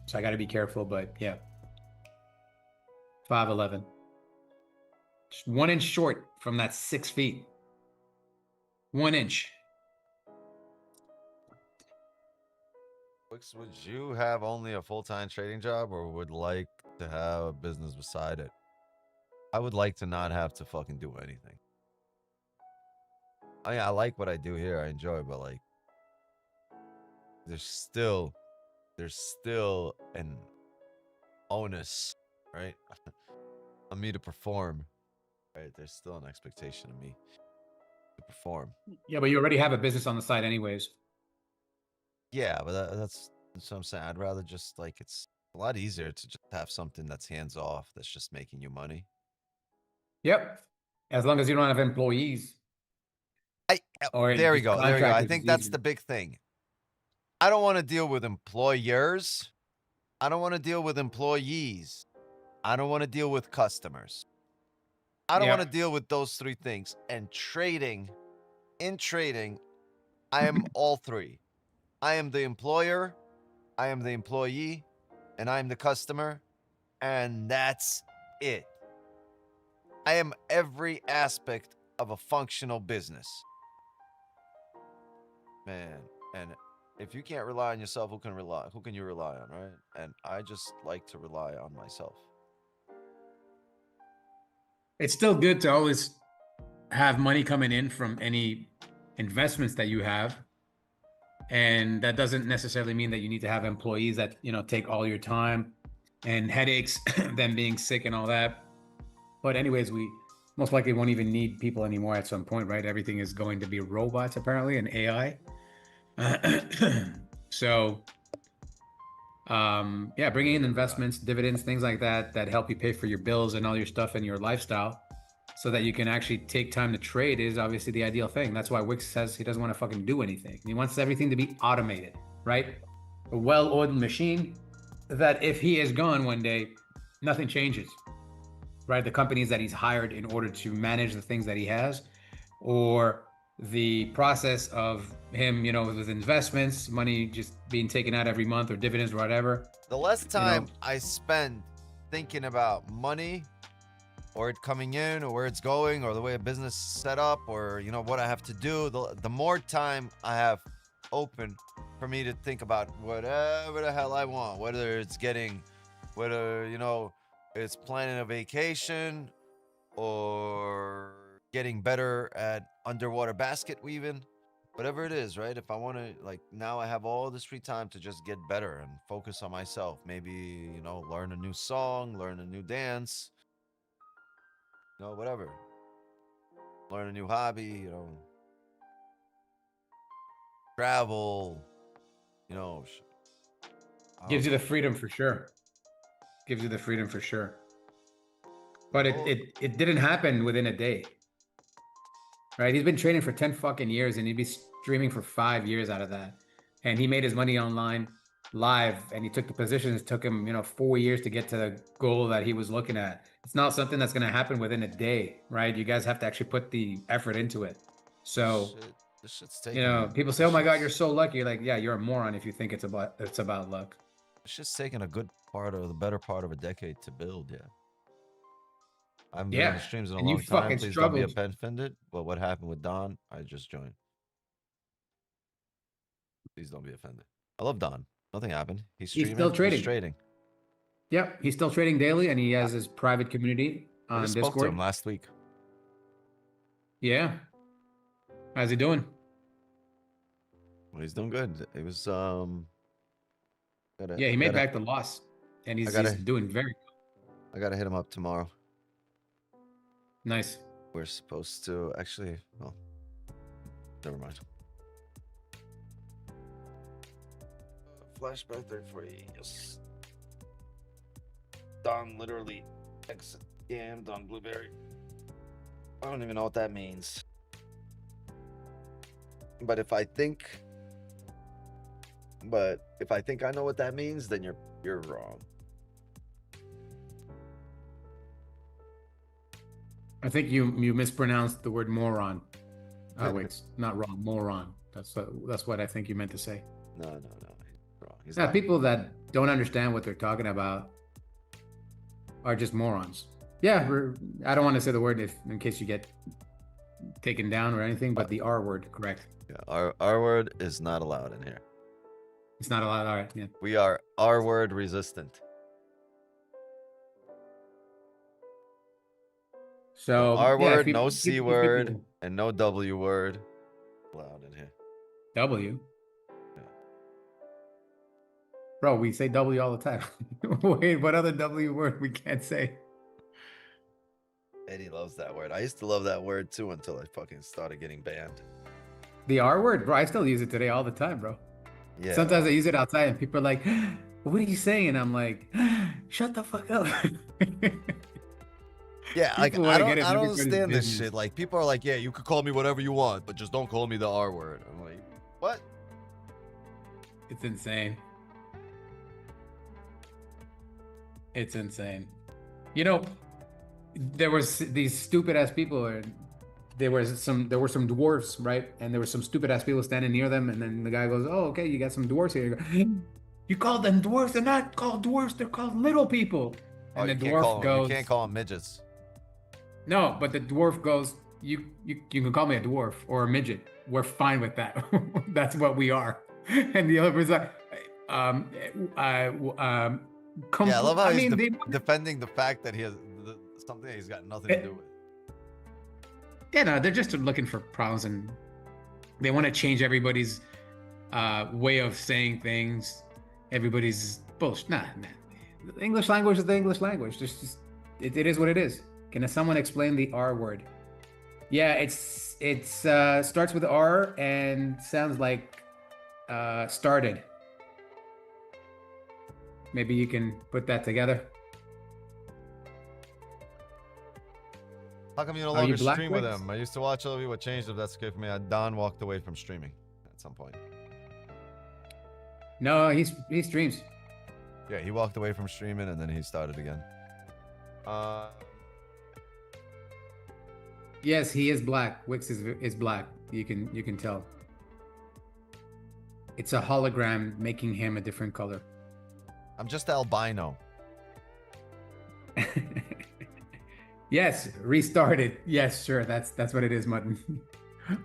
B: So I got to be careful. But yeah, 5'11". Just 1 inch short from that 6 feet. 1 inch.
A: Would you have only a full-time trading job or would like to have a business beside it? I would like to not have to fucking do anything. I mean, I like what I do here. I enjoy it, but like, there's still an onus, right? On me to perform, right? There's still an expectation of me to perform.
B: Yeah, but you already have a business on the side anyways.
A: Yeah, but that's what I'm saying. I'd rather just like, it's a lot easier to just have something that's hands off, that's just making you money.
B: Yep. As long as you don't have employees. Or
A: There we
B: just
A: go. There we go. I
B: contractors,
A: think
B: it's
A: that's
B: easier.
A: the big thing. I don't want to deal with employers. I don't want to deal with employees. I don't want to deal with customers. I don't want to deal with those three things. And in trading, I am all three. I am the employer, I am the employee, and I am the customer. And that's it. I am every aspect of a functional business. Man, and if you can't rely on yourself, who can you rely on, right? And I just like to rely on myself.
B: It's still good to always have money coming in from any investments that you have. And that doesn't necessarily mean that you need to have employees that, take all your time and headaches, them being sick and all that. But anyways, we most likely won't even need people anymore at some point, right? Everything is going to be robots apparently and AI. So, yeah, bringing in investments, dividends, things like that help you pay for your bills and all your stuff and your lifestyle so that you can actually take time to trade is obviously the ideal thing. That's why Wix says he doesn't want to fucking do anything. He wants everything to be automated, right? A well-oiled machine that if he is gone one day, nothing changes, right? The companies that he's hired in order to manage the things that he has, or the process of him, with investments, money just being taken out every month or dividends or whatever.
A: The less time I spend thinking about money or it coming in or where it's going or the way a business is set up or, what I have to do, the more time I have open for me to think about whatever the hell I want, whether it's planning a vacation or getting better at underwater basket weaving, whatever it is, right? If I want to, now I have all this free time to just get better and focus on myself. Maybe, learn a new song, learn a new dance, whatever. Learn a new hobby, travel,
B: Gives you the freedom for sure. Gives you the freedom for sure. But it didn't happen within a day. Right? He's been training for 10 fucking years and he'd be streaming for 5 years out of that. And he made his money online live and he took the positions. It took him, 4 years to get to the goal that he was looking at. It's not something that's going to happen within a day, right? You guys have to actually put the effort into it. So,
A: this shit's taking
B: people say, "Oh my God, you're so lucky." You're like, yeah, you're a moron if you think it's about luck.
A: It's just taking the better part of a decade to build, yeah. I'm doing the streams in a long time. Please don't be offended. But what happened with Don? I just joined. Please don't be offended. I love Don. Nothing happened. He's still trading. He's trading.
B: Yep, he's still trading daily, and he has his private community on Discord.
A: I spoke to him last week.
B: Yeah. How's he doing?
A: Well, he's doing good. It was
B: he made back the loss, and he's doing very good.
A: I gotta hit him up tomorrow.
B: Nice.
A: We're supposed to actually. Well, never mind. Flashback 33. Yes. Don literally scammed on Blueberry. I don't even know what that means. But if I think I know what that means, then you're wrong.
B: I think you mispronounced the word moron. Wait, not wrong, moron. That's what I think you meant to say.
A: No. He's wrong. He's
B: Yeah,
A: not.
B: people that don't understand what they're talking about are just morons. Yeah, I don't want to say the word in case you get taken down or anything, but the R word, correct?
A: Yeah, our word is not allowed in here.
B: It's not allowed. All right, yeah.
A: We are R word resistant.
B: So
A: R
B: yeah,
A: word, no C word, and no W word allowed in here.
B: W.
A: Yeah.
B: Bro, we say W all the time. Wait, what other W word we can't say?
A: Eddie loves that word. I used to love that word too until I fucking started getting banned.
B: The R word, bro. I still use it today all the time, bro.
A: Yeah.
B: Sometimes I use it outside and people are like, what are you saying? And I'm like, shut the fuck up.
A: Yeah, like
B: People
A: I
B: wanna
A: don't
B: get in everybody's
A: understand this
B: business.
A: shit. Like people are like, yeah, you could call me whatever you want, but just don't call me the R word. I'm like, what?
B: It's insane. It's insane. You know, there was these stupid ass people, or there were some dwarfs, right? And there were some stupid ass people standing near them, and then the guy goes, "Oh, okay, you got some dwarfs here." You go, you call them dwarfs? They're not called dwarfs. They're called little people.
A: Oh,
B: And
A: you
B: the
A: can't
B: dwarf
A: call them.
B: goes,
A: You can't call them midgets.
B: "No," but the dwarf goes, "You can call me a dwarf or a midget. We're fine with that. That's what we are." And the other person's like,
A: Yeah, I love how he's
B: they
A: defending the fact that he has something that he's got nothing to do with.
B: Yeah, no, they're just looking for problems, and they want to change everybody's way of saying things. Everybody's bullshit. Nah. The English language is the English language. It is what it is. Can someone explain the R word? Yeah, it's starts with R and sounds like started. Maybe you can put that together.
A: How come you no
B: Are you
A: longer
B: Black
A: stream with
B: Wings?
A: him? I used to watch all of you. What changed if that's good for me? Don walked away from streaming at some point.
B: No, he streams.
A: Yeah, he walked away from streaming and then he started again.
B: Yes, he is black. Wix is black. You can tell. It's a hologram making him a different color.
A: I'm just albino.
B: Yes, restarted. Yes, sure. That's what it is, Mutton.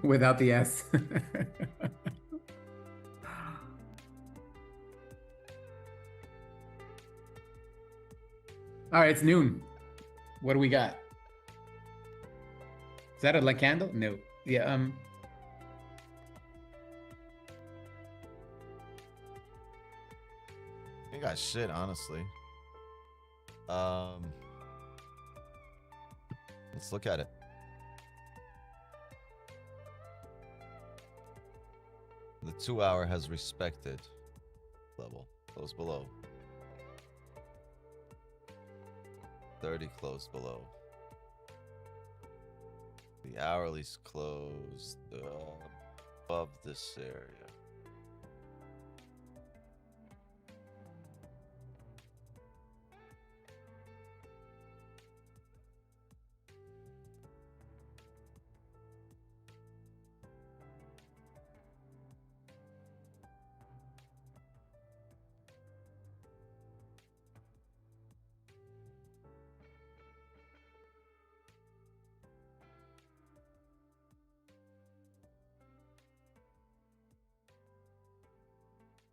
B: Without the S. All right, it's noon. What do we got? Is that a light candle? No. Yeah.
A: You got shit, honestly. Let's look at it. The 2 hour has respected level. Close below. 30 closed below. The hourly's closed above this area.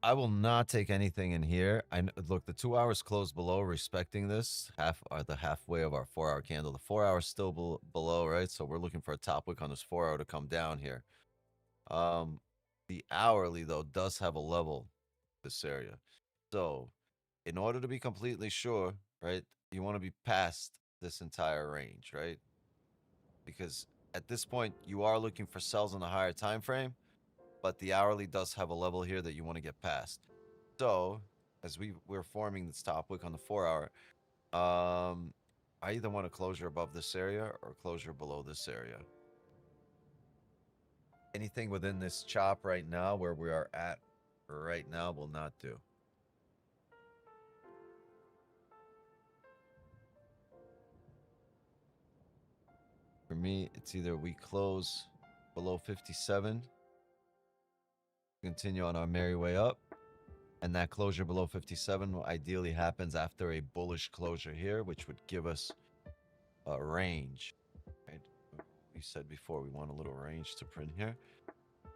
A: I will not take anything in here. Look, the 2 hours closed below, respecting this the halfway of our 4 hour candle. The 4 hour still below, right? So we're looking for a top wick on this 4 hour to come down here. The hourly though does have a level this area. So in order to be completely sure, right, you want to be past this entire range, right? Because at this point you are looking for sells in a higher time frame, but the hourly does have a level here that you want to get past. So as we're forming this top wick on the 4 hour, I either want a closure above this area or closure below this area. Anything within this chop right now, where we are at right now, will not do. For me, it's either we close below 57 Continue on our merry way up. And that closure below 57 ideally happens after a bullish closure here, which would give us a range. Right? We said before we want a little range to print here.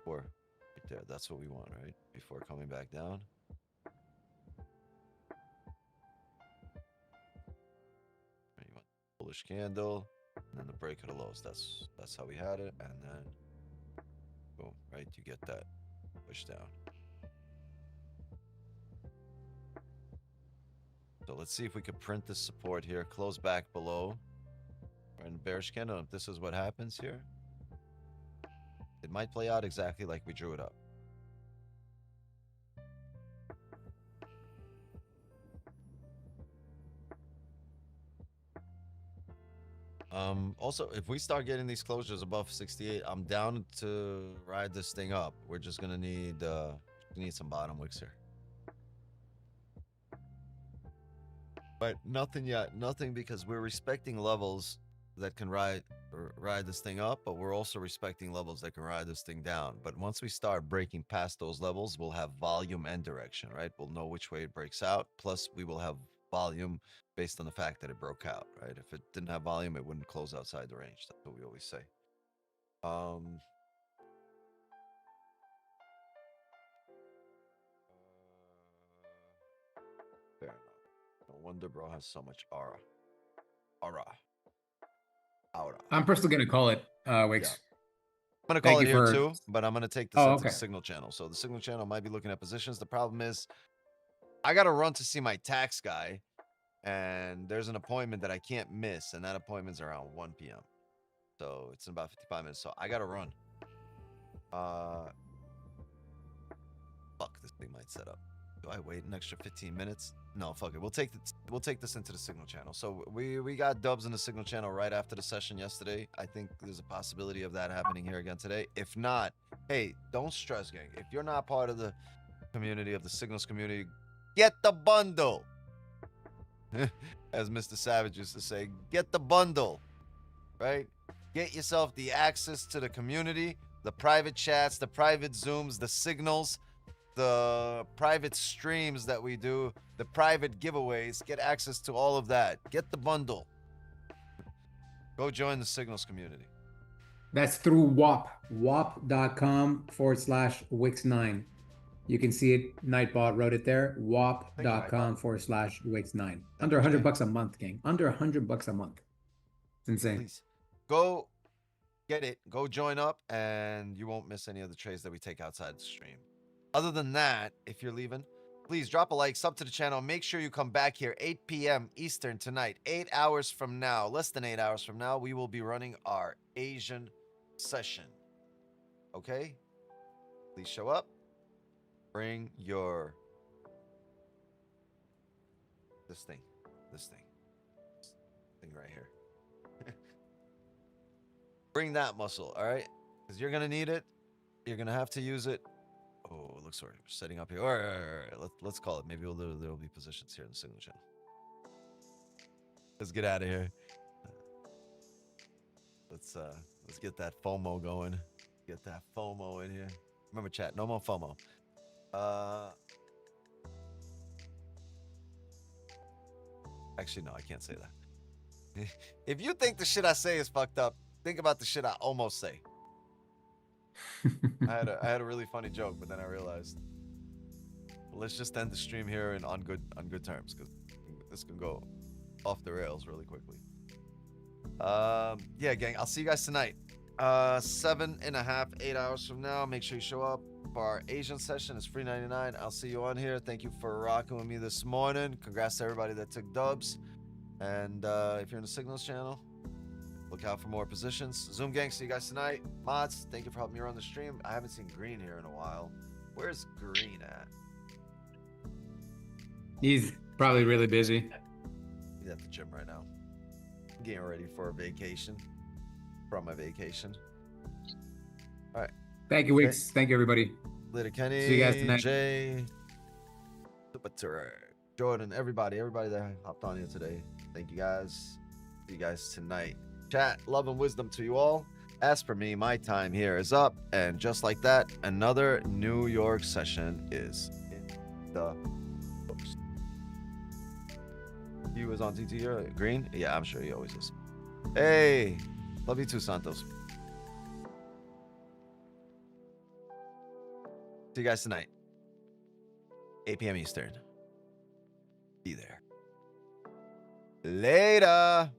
A: Or right there. That's what we want, right? Before coming back down. Right, you want bullish candle, and then the break of the lows. That's how we had it, and then boom, right? You get that push down. So let's see if we could print this support here, close back below. Right in bearish candle. If this is what happens here, it might play out exactly like we drew it up. Also, if we start getting these closures above 68, I'm down to ride this thing up. We're just gonna need some bottom wicks here. But nothing yet, nothing, because we're respecting levels that can ride this thing up, but we're also respecting levels that can ride this thing down. But once we start breaking past those levels, we'll have volume and direction, right? We'll know which way it breaks out. Plus, we will have volume based on the fact that it broke out, right? If it didn't have volume, it wouldn't close outside the range. That's what we always say. Fair enough. No wonder bro has so much aura. Aura.
B: I'm personally gonna call it Wicks.
A: Yeah. I'm gonna call it here too, but I'm gonna take this into the signal channel. So the signal channel might be looking at positions. The problem is I gotta run to see my tax guy, and there's an appointment that I can't miss, and that appointment's around 1 p.m. So it's in about 55 minutes. So I gotta run. Fuck, this thing might set up. Do I wait an extra 15 minutes? No, fuck it. We'll take this into the signal channel. So we got dubs in the signal channel right after the session yesterday. I think there's a possibility of that happening here again today. If not, hey, don't stress, gang. If you're not part of the community, of the signals community, get the bundle. As Mr. Savage used to say, get the bundle, right? Get yourself the access to the community, the private chats, the private Zooms, the signals, the private streams that we do, the private giveaways. Get access to all of that. Get the bundle. Go join the signals community.
B: That's through WAP, wap.com/Wix9. You can see it. Nightbot wrote it there. wap.com/Wix9. Under $100 a month, gang. Under $100 a month. It's insane.
A: Please go get it. Go join up, and you won't miss any of the trades that we take outside the stream. Other than that, if you're leaving, please drop a like, sub to the channel. Make sure you come back here 8 p.m. Eastern tonight. 8 hours from now, less than 8 hours from now, we will be running our Asian session. Okay? Please show up. Bring your this thing right here. Bring that muscle, all right? Because you're gonna need it. You're gonna have to use it. Oh, it looks like we're setting up here. All right. Let's call it. Maybe there'll be positions here in the signal channel. Let's get out of here. Let's get that FOMO going. Get that FOMO in here. Remember, chat, no more FOMO. Actually, no, I can't say that. If you think the shit I say is fucked up, think about the shit I almost say. I had a really funny joke, but then I realized, well, let's just end the stream here and on good terms, because this can go off the rails really quickly. Yeah, gang, I'll see you guys tonight. 7.5, 8 hours from now. Make sure you show up for our Asian session. It's free 99. I'll see you on here. Thank you for rocking with me this morning. Congrats to everybody that took dubs. And if you're in the signals channel, look out for more positions. Zoom gang, see you guys tonight. Mods, thank you for helping me run the stream. I haven't seen Green here in a while. Where's Green at?
B: He's probably really busy.
A: He's at the gym right now. Getting ready for a vacation. From my vacation. All right.
B: Thank you, Wix. Thank you, everybody.
A: Later, Kenny.
B: See you guys tonight.
A: Jay. Jordan, everybody that hopped on here today. Thank you guys. See you guys tonight. Chat, love and wisdom to you all. as for me, my time here is up. And just like that, another New York session is in the books. He was on TT earlier. Green? Yeah, I'm sure he always is. Hey, love you too, Santos. See you guys tonight. 8 p.m. Eastern. Be there. Later.